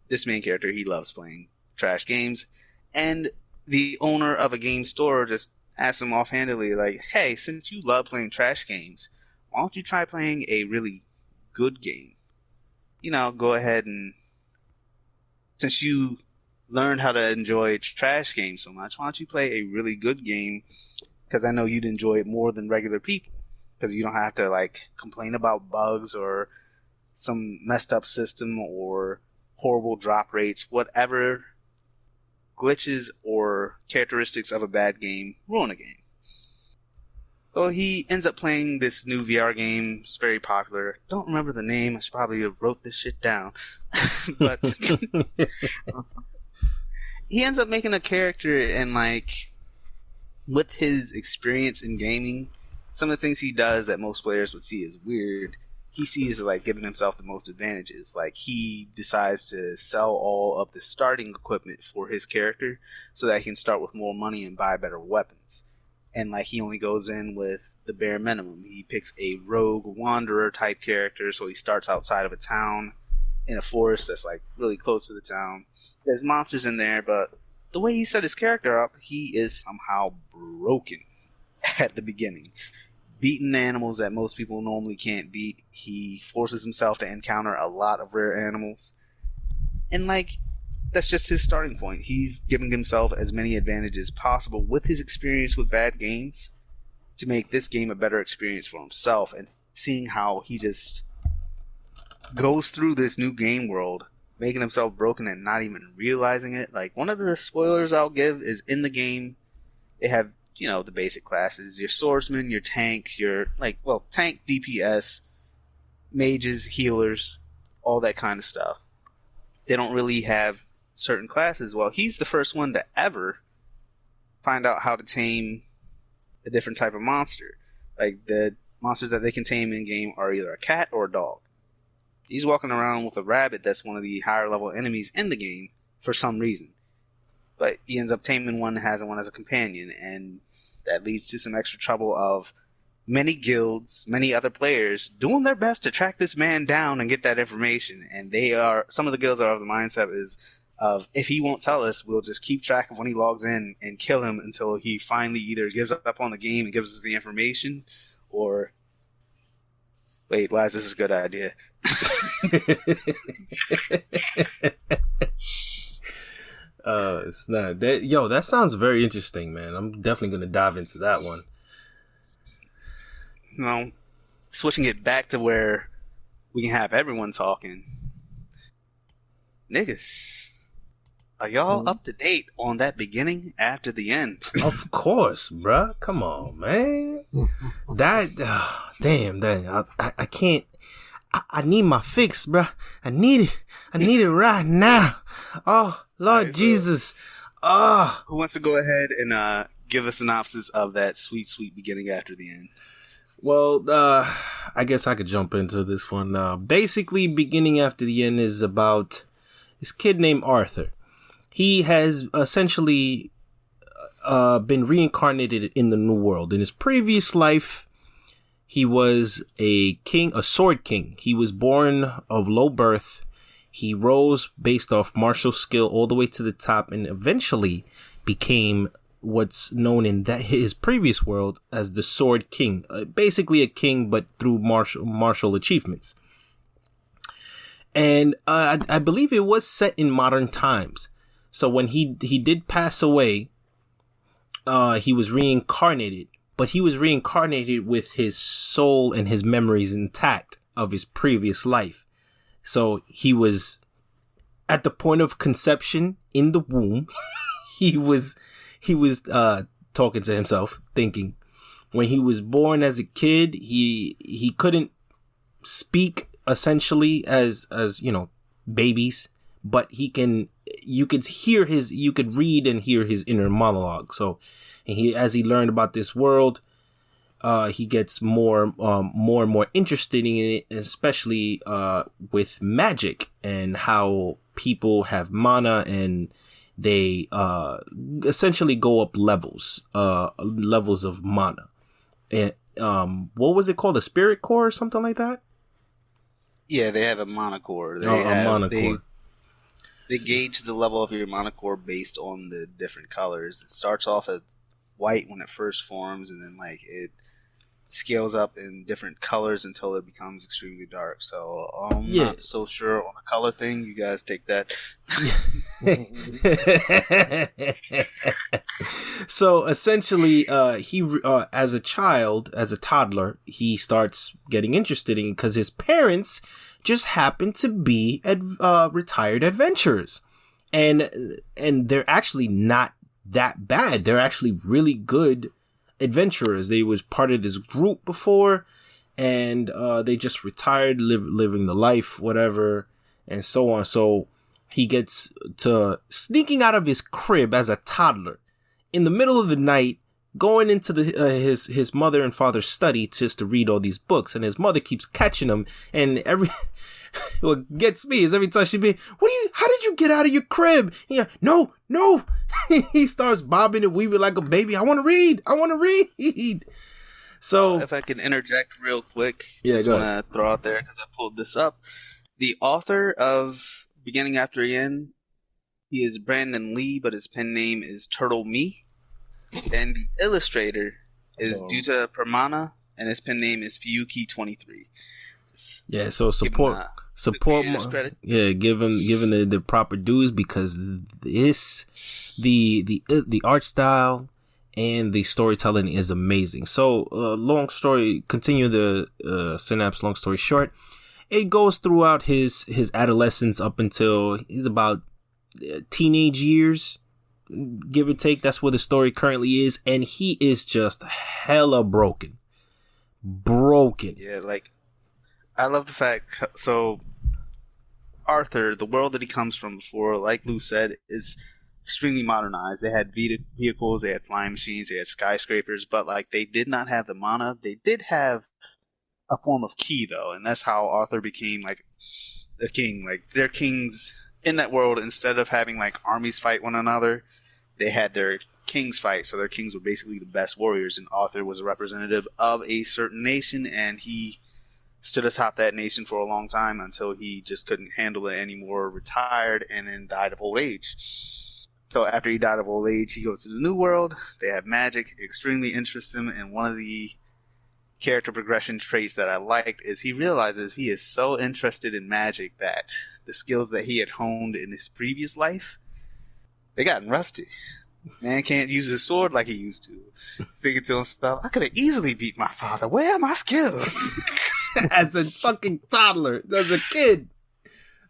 this main character, he loves playing trash games, and the owner of a game store just asks him offhandedly, like, hey, since you love playing trash games, why don't you try playing a really good game? You know, go ahead and, since you learned how to enjoy trash games so much, why don't you play a really good game? Because I know you'd enjoy it more than regular people. Because you don't have to, like, complain about bugs or some messed up system or horrible drop rates, whatever glitches or characteristics of a bad game ruin a game. So he ends up playing this new VR game. It's very popular. Don't remember the name. I should probably have wrote this shit down. But he ends up making a character, and like, with his experience in gaming, some of the things he does that most players would see as weird, he sees as like giving himself the most advantages. Like, he decides to sell all of the starting equipment for his character so that he can start with more money and buy better weapons. And like, he only goes in with the bare minimum. He picks a rogue wanderer type character, so he starts outside of a town in a forest that's like really close to the town. There's monsters in there, but the way he set his character up, he is somehow broken at the beginning. Beating animals that most people normally can't beat. He forces himself to encounter a lot of rare animals. And like, that's just his starting point. He's giving himself as many advantages possible with his experience with bad games to make this game a better experience for himself, and seeing how he just goes through this new game world, making himself broken and not even realizing it. Like, one of the spoilers I'll give is, in the game, they have, you know, the basic classes, your swordsman, your tank, your, like, well, tank, DPS, mages, healers, all that kind of stuff. They don't really have certain classes. Well, he's the first one to ever find out how to tame a different type of monster. Like, the monsters that they can tame in game are either a cat or a dog. He's walking around with a rabbit that's one of the higher level enemies in the game for some reason. But he ends up taming one and has one as a companion, and that leads to some extra trouble of many guilds, many other players doing their best to track this man down and get that information. And some of the guilds are of the mindset of, if he won't tell us, we'll just keep track of when he logs in and kill him until he finally either gives up on the game and gives us the information, or, wait, why is this a good idea? It's not that. Yo, that sounds very interesting, man. I'm definitely gonna dive into that one. No, switching it back to where we can have everyone talking. Niggas, are y'all up to date on that beginning after the end? Of course, bruh. Come on, man. That damn. I can't. I need my fix, bruh. I need it. I need it right now. Oh, Lord right, Jesus. Oh. Who wants to go ahead and give a synopsis of that sweet, sweet beginning after the end? Well, I guess I could jump into this one. Basically, beginning after the end is about this kid named Arthur. He has essentially been reincarnated in the new world. In his previous life, he was a king, a sword king. He was born of low birth. He rose based off martial skill all the way to the top, and eventually became what's known in his previous world as the Sword King. Basically a king, but through martial achievements. And I believe it was set in modern times. So when he did pass away, he was reincarnated. But he was reincarnated with his soul and his memories intact of his previous life. So he was at the point of conception in the womb. he was talking to himself, thinking. When he was born as a kid, he couldn't speak essentially as you know, babies, but you could read and hear his inner monologue. So, and as he learned about this world, he gets more and more interested in it, especially with magic and how people have mana and they essentially go up levels of mana. And what was it called? A spirit core or something like that? Yeah, they have a mana core. A mana core. They gauge the level of your mana core based on the different colors. It starts off as white when it first forms, and then like it scales up in different colors until it becomes extremely dark. So I'm not so sure on the color thing. You guys take that. So essentially, he as a child, as a toddler, he starts getting interested in it because his parents just happen to be retired adventurers, and they're actually not that bad. They're actually really good adventurers. They was part of this group before, and they just retired, living the life, whatever, and so on. So he gets to sneaking out of his crib as a toddler in the middle of the night, going into his mother and father's study just to read all these books, and his mother keeps catching him. And what gets me is every time she be, how did you get out of your crib? Yeah, no. He starts bobbing and weaving like a baby. I want to read. So if I can interject real quick, just want to throw out there because I pulled this up. The author of Beginning After the End, he is Brandon Lee, but his pen name is Turtle Me. And the illustrator is Duta Pramana, and his pen name is Fuyuki23. Yeah, so support give him the proper dues, because the art style and the storytelling is amazing. So continue the synapse, long story short, it goes throughout his adolescence up until he's about teenage years, give or take. That's where the story currently is, and he is just hella broken. Yeah, like I love the fact. So Arthur, the world that he comes from before, like Lou said, is extremely modernized. They had vehicles, they had flying machines, they had skyscrapers, but like they did not have the mana. They did have a form of ki though, and that's how Arthur became like the king. Like their kings in that world, instead of having like armies fight one another, they had their kings fight. So their kings were basically the best warriors, and Arthur was a representative of a certain nation, and he stood atop that nation for a long time until he just couldn't handle it anymore, retired, and then died of old age. So after he died of old age, he goes to the new world. They have magic. It extremely interests him, and one of the character progression traits that I liked is he realizes he is so interested in magic that the skills that he had honed in his previous life, they gotten rusty. Man can't use his sword like he used to. Thinking to himself, I could have easily beat my father. Where are my skills? As a fucking toddler, as a kid.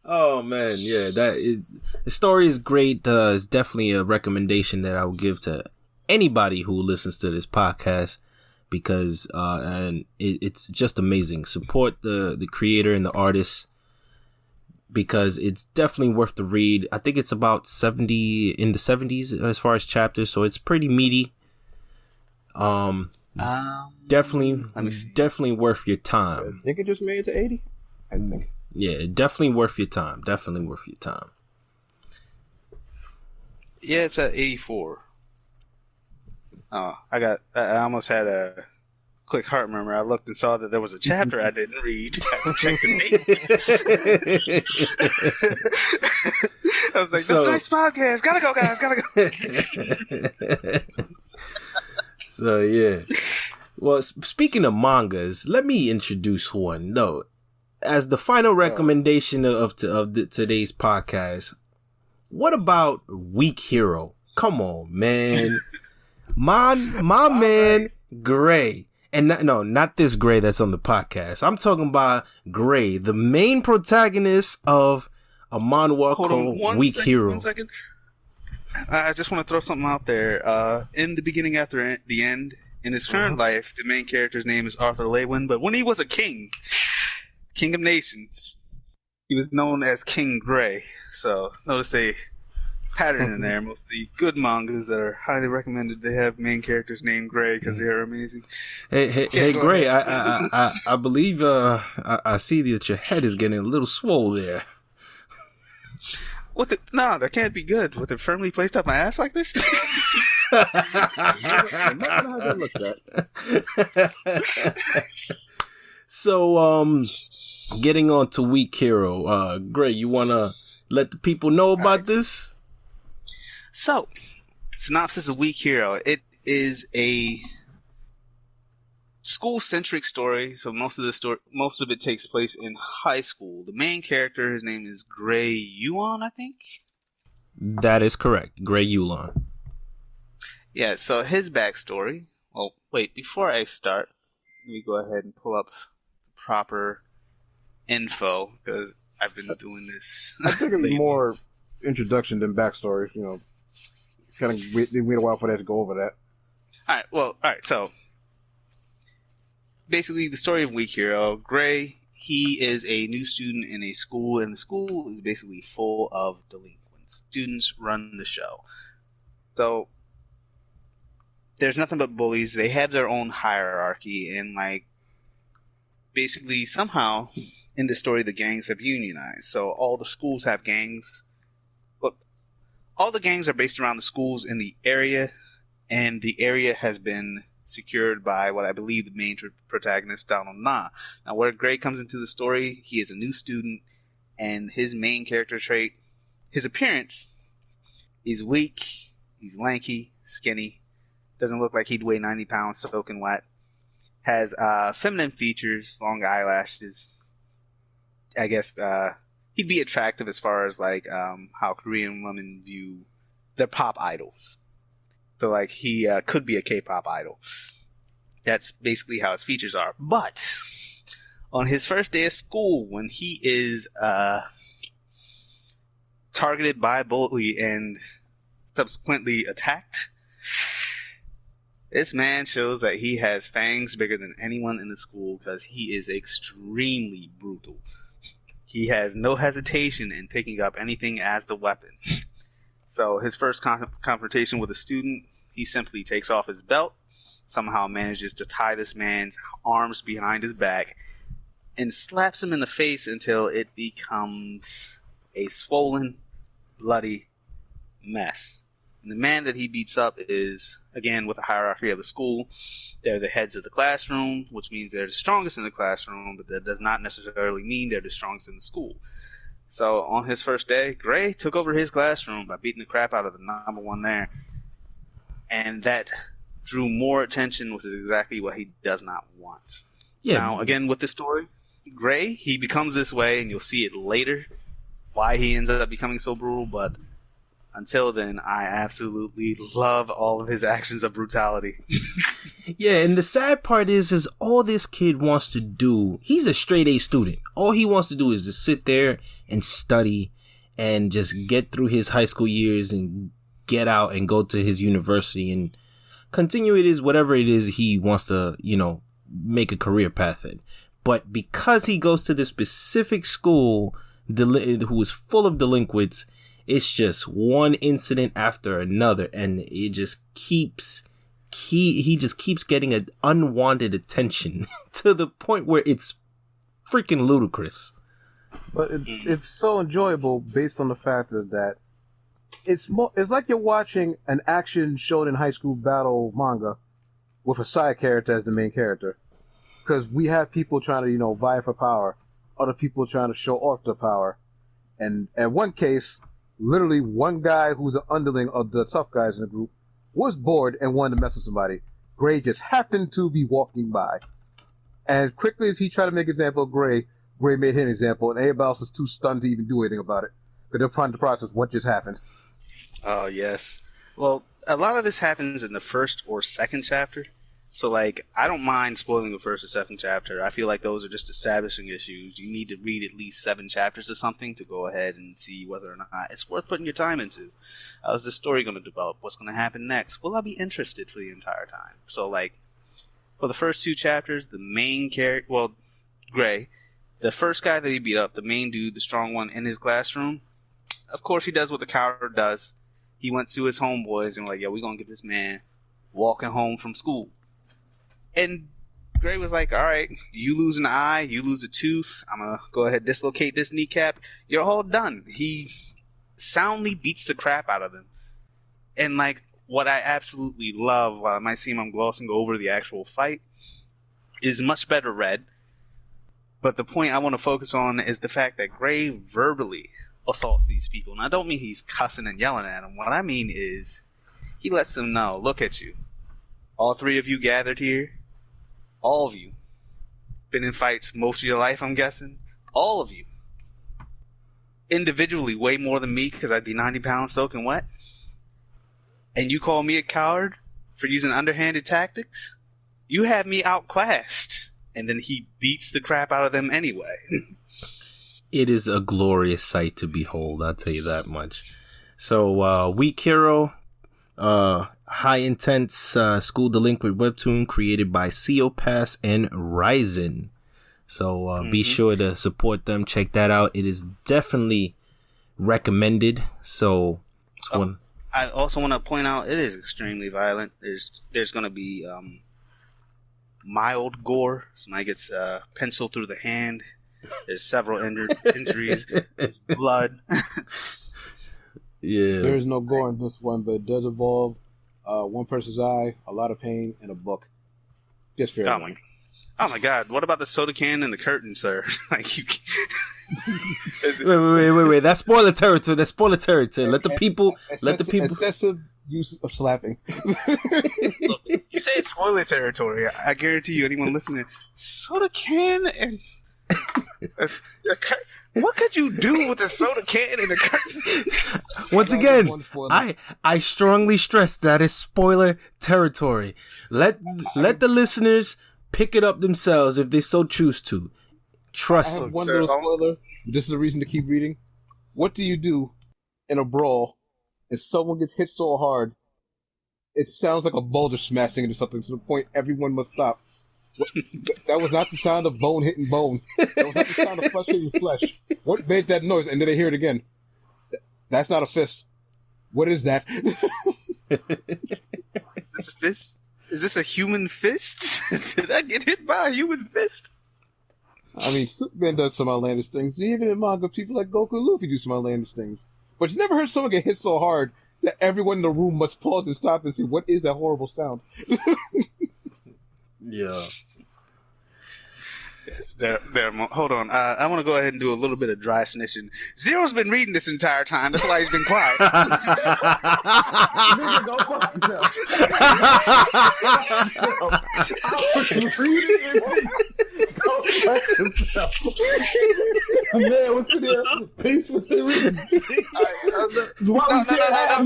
Oh man, yeah, the story is great. It's definitely a recommendation that I would give to anybody who listens to this podcast, because and it's just amazing. Support the creator and the artist, because it's definitely worth the read. I think it's about 70s as far as chapters, so it's pretty meaty. Definitely worth your time. I think it just made it to 80. I think. Yeah, definitely worth your time. Yeah, it's at 84. Oh, I almost had a quick heart murmur. I looked and saw that there was a chapter I didn't read. I checked the date. I was like, this is nice podcast. Gotta go, guys. Gotta go. So, yeah. Well, speaking of mangas, let me introduce one. No, as the final recommendation of today's podcast, what about Weak Hero? Come on, man. My man, Gray. And not this Gray that's on the podcast. I'm talking about Gray, the main protagonist of a manhwa called Weak Hero. 1 second. I just want to throw something out there. In the beginning, after the end, in his current life, the main character's name is Arthur Lewin, but when he was a king of nations, he was known as King Gray. So notice they pattern in there. Most of the good mangas that are highly recommended, they have main characters named Gray because they are amazing. Hey, Gray, I believe I see that your head is getting a little swole there. No, that can't be good. With it firmly placed up my ass like this? So, getting on to Weak Hero, Gray, you wanna let the people know about this? So, synopsis of Weak Hero. It is a school-centric story. So most of it takes place in high school. The main character, his name is Gray Yuan, I think. That is correct, Gray Yuan. Yeah. So his backstory. Well, wait. Before I start, let me go ahead and pull up the proper info because I've been doing this. I think it's more introduction than backstory. You know, kind of wait a while for that to go over that. All right. So basically, the story of Weak Hero. Gray, he is a new student in a school, and the school is basically full of delinquents. Students run the show. So there's nothing but bullies. They have their own hierarchy, and basically somehow in the story the gangs have unionized. So all the schools have gangs. But all the gangs are based around the schools in the area, and the area has been secured by what I believe the main protagonist, Donald Na. Now, where Gray comes into the story, he is a new student, and his main character trait, his appearance, he's weak, he's lanky, skinny, doesn't look like he'd weigh 90 pounds soaking wet, has feminine features, long eyelashes. I guess he'd be attractive as far as how Korean women view their pop idols. So he could be a K-pop idol. That's basically how his features are. But on his first day of school, when he is targeted by a bully and subsequently attacked, this man shows that he has fangs bigger than anyone in the school because he is extremely brutal. He has no hesitation in picking up anything as the weapon. So his first confrontation with a student, he simply takes off his belt, somehow manages to tie this man's arms behind his back, and slaps him in the face until it becomes a swollen, bloody mess. And the man that he beats up is, again, with the hierarchy of the school, they're the heads of the classroom, which means they're the strongest in the classroom, but that does not necessarily mean they're the strongest in the school. So on his first day, Gray took over his classroom by beating the crap out of the number one there. And that drew more attention, which is exactly what he does not want. Yeah. Now, again, with this story, Gray, he becomes this way, and you'll see it later, why he ends up becoming so brutal, but until then, I absolutely love all of his actions of brutality. Yeah, and the sad part is all this kid wants to do, he's a straight A student. All he wants to do is just sit there and study and just get through his high school years and get out and go to his university and continue whatever it is he wants to, make a career path in. But because he goes to this specific school who is full of delinquents, it's just one incident after another, and it just keeps he just keeps getting an unwanted attention to the point where it's freaking ludicrous. But it's so enjoyable based on the fact that it's like you're watching an action shown in high school battle manga with a side character as the main character. Because we have people trying to, vie for power, other people trying to show off their power. And at one case, literally one guy who's an underling of the tough guys in the group was bored and wanted to mess with somebody. Gray just happened to be walking by. And quickly as he tried to make an example of Gray made him an example, and everybody else is too stunned to even do anything about it. Because they're trying to process what just happened. Oh, yes. Well, a lot of this happens in the first or second chapter. So, I don't mind spoiling the first or second chapter. I feel like those are just establishing issues. You need to read at least 7 chapters or something to go ahead and see whether or not it's worth putting your time into. How is the story going to develop? What's going to happen next? Will I be interested for the entire time? So, for the first 2 chapters, the main character, Gray, the first guy that he beat up, the main dude, the strong one in his classroom, of course he does what the coward does. he went to his homeboys and like, yo, we gonna get this man walking home from school. And Gray was like, all right, you lose an eye, you lose a tooth, I'm gonna go ahead dislocate this kneecap, you're all done. He soundly beats the crap out of them. And like, what I absolutely love, while it might seem I'm glossing over the actual fight, is much better read. But the point I want to focus on is the fact that Gray verbally assaults these people. And I don't mean he's cussing and yelling at them. What I mean is he lets them know, look at you. All three of you gathered here. All of you. Been in fights most of your life, I'm guessing. All of you. Individually, way more than me because I'd be 90 pounds soaking wet. And you call me a coward for using underhanded tactics? You have me outclassed. And then he beats the crap out of them anyway. It is a glorious sight to behold, I'll tell you that much. So, Weak Hero, high intense school delinquent webtoon created by Pass and Ryzen. So, be sure to support them. Check that out. It is definitely recommended. So, it's one. I also want to point out it is extremely violent. There's going to be mild gore. Somebody gets pencil through the hand. There's several injuries. There's blood. Yeah. There is no gore in this one, but it does involve one person's eye, a lot of pain, and a book. Just for everyone. Oh my God! What about the soda can and the curtain, sir? Like you. Wait. That's spoiler territory. Let the people. Excessive use of slapping. Look, you say it's spoiler territory. I guarantee you, anyone listening, soda can and what could you do with a soda can and a curtain? Once again, I strongly stress that is spoiler territory. Let the listeners pick it up themselves if they so choose to. Trust I me. have one little spoiler. This is a reason to keep reading. What do you do in a brawl if someone gets hit so hard it sounds like a boulder smashing into something to the point everyone must stop? That was not the sound of bone hitting bone. That was not the sound of flesh hitting flesh. What made that noise? And then they hear it again. That's not a fist. What is that? Is this a fist? Is this a human fist? Did I get hit by a human fist? I mean, Superman does some outlandish things. Even in manga, people like Goku and Luffy do some outlandish things. But you never heard someone get hit so hard that everyone in the room must pause and stop and say, what is that horrible sound? Yeah. Yes, hold on. I want to go ahead and do a little bit of dry snitching. Zero's been reading this entire time. That's why he's been quiet. Nigga, go fuck yourself. I was reading it. Go fuck yourself. Man, what's in there? Peace with the reading.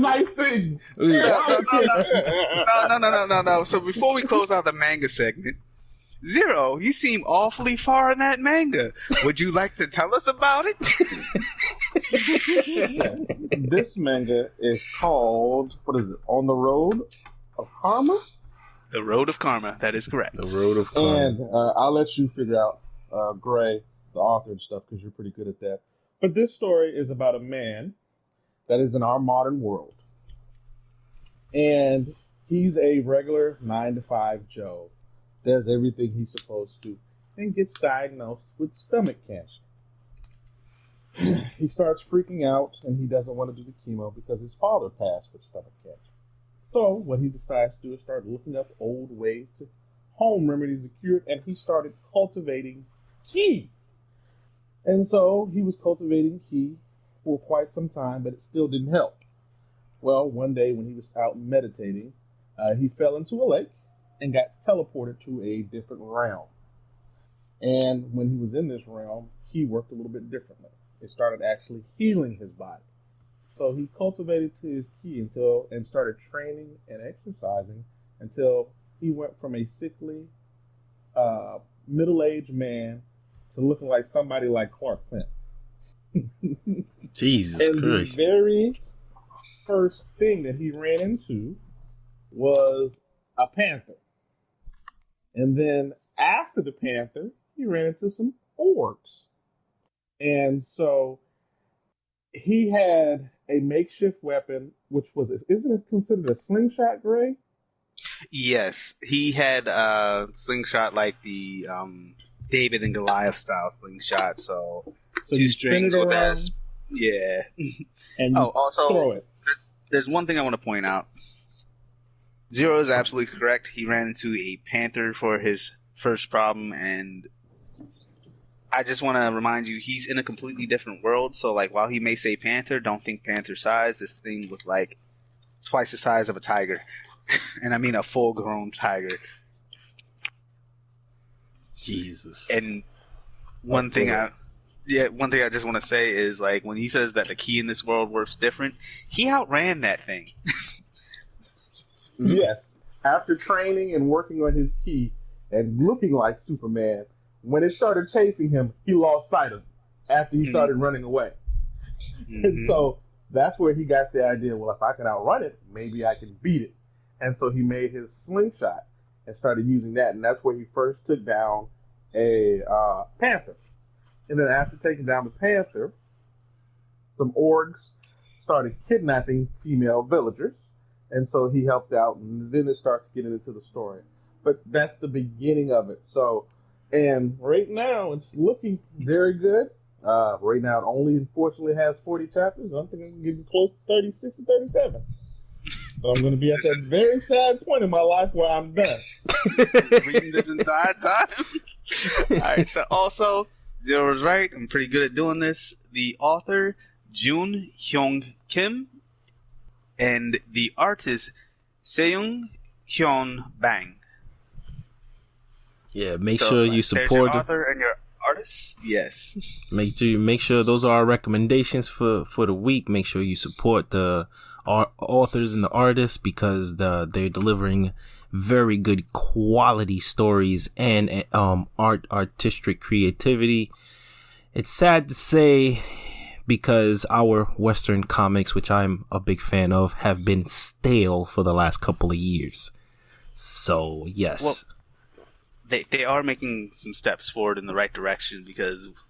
Nice thing. No. So before we close out the manga segment, Zero, you seem awfully far in that manga. Would you like to tell us about it? This manga is called, what is it? On the Road of Karma? The Road of Karma, that is correct. The Road of Karma. And I'll let you figure out, Gray, the author and stuff, because you're pretty good at that. But this story is about a man that is in our modern world. And he's a regular 9-to-5 Joe. Does everything he's supposed to, and gets diagnosed with stomach cancer. He starts freaking out, and he doesn't want to do the chemo because his father passed with stomach cancer. So what he decides to do is start looking up old ways to home remedies to cure it, and he started cultivating ki. And so he was cultivating ki for quite some time, but it still didn't help. Well, one day when he was out meditating, he fell into a lake and got teleported to a different realm. And when he was in this realm, he worked a little bit differently. It started actually healing his body. So he cultivated to his ki and started training and exercising until he went from a sickly, middle-aged man to looking like somebody like Clark Kent. Jesus Christ. The very first thing that he ran into was a panther. And then after the panther, he ran into some orcs. And so he had a makeshift weapon, which was, isn't it considered a slingshot, Gray? Yes, he had slingshot like the David and Goliath style slingshot. So two you strings with that. Yeah. And also, throw it. There's one thing I want to point out. Zero is absolutely correct. He ran into a panther for his first problem, and I just want to remind you, he's in a completely different world. So, like, while he may say panther, don't think panther size. This thing was like twice the size of a tiger. And I mean a full-grown tiger. Jesus. And one thing I just want to say is, like, when he says that the key in this world works different, he outran that thing. Yes. After training and working on his key and looking like Superman, when it started chasing him, he lost sight of it after he started running away. Mm-hmm. And so that's where he got the idea, well, if I can outrun it, maybe I can beat it. And so he made his slingshot and started using that. And that's where he first took down a panther. And then after taking down the panther, some orgs started kidnapping female villagers. And so he helped out. And then it starts getting into the story. But that's the beginning of it. So, and right now it's looking very good. Right now it only unfortunately has 40 chapters. I think I'm getting close to 36 or 37. So I'm going to be at that very sad point in my life where I'm done. Reading this entire time. All right. So also, Zero was right. I'm pretty good at doing this. The author, Jun Hyung Kim, and the artist, Seung Hyun Bang. Yeah, make sure you support your author and your artist. Yes. Make sure those are our recommendations for the week. Make sure you support the authors and the artists because they're delivering very good quality stories and artistic creativity. It's sad to say because our Western comics, which I'm a big fan of, have been stale for the last couple of years. So yes. Well, they are making some steps forward in the right direction because of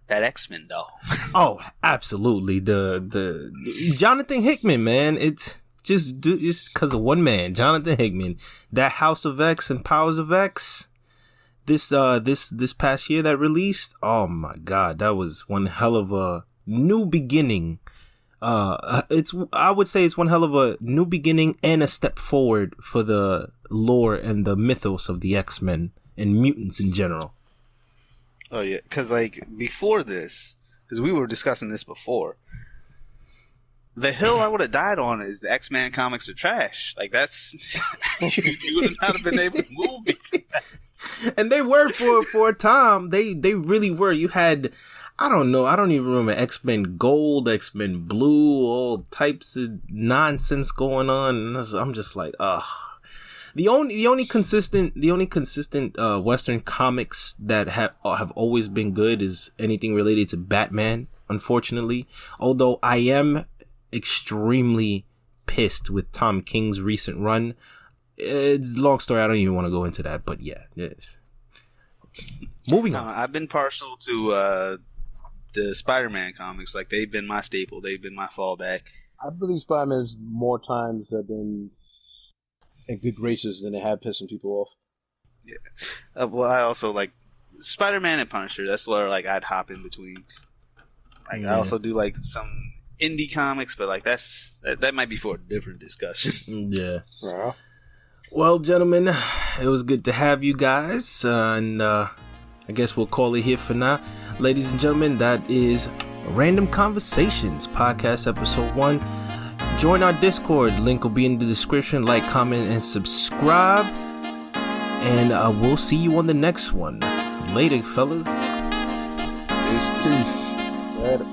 that X-Men doll. Oh, absolutely. The Jonathan Hickman, man. It's just because of one man, Jonathan Hickman. That House of X and Powers of X. This past year that released. Oh my God, that was one hell of a new beginning. I would say it's one hell of a new beginning and a step forward for the lore and the mythos of the X-Men and mutants in general. Oh yeah, because like before this, because we were discussing this before, the hill I would have died on is the X-Men comics are trash. Like that's you would not have been able to move me. And they were for a time. They really were. You had, I don't know, I don't even remember X-Men Gold, X-Men Blue, all types of nonsense going on. And I'm just like, ugh. The only consistent Western comics that have always been good is anything related to Batman, unfortunately. Although I am extremely pissed with Tom King's recent run. It's a long story. I don't even want to go into that, but yeah. Yes. Moving on. I've been partial to the Spider-Man comics. Like they've been my staple. They've been my fallback. I believe Spider-Man's more times have been in good graces than they have pissing people off. Yeah. Well, I also like Spider-Man and Punisher. That's where like I'd hop in between. Like I also do like some indie comics, but like that might be for a different discussion. Yeah. Yeah. Well, gentlemen, it was good to have you guys, and I guess we'll call it here for now. Ladies and gentlemen, that is Random Conversations Podcast Episode 1. Join our Discord. Link will be in the description. Like, comment, and subscribe. And we'll see you on the next one. Later, fellas. Peace. Later.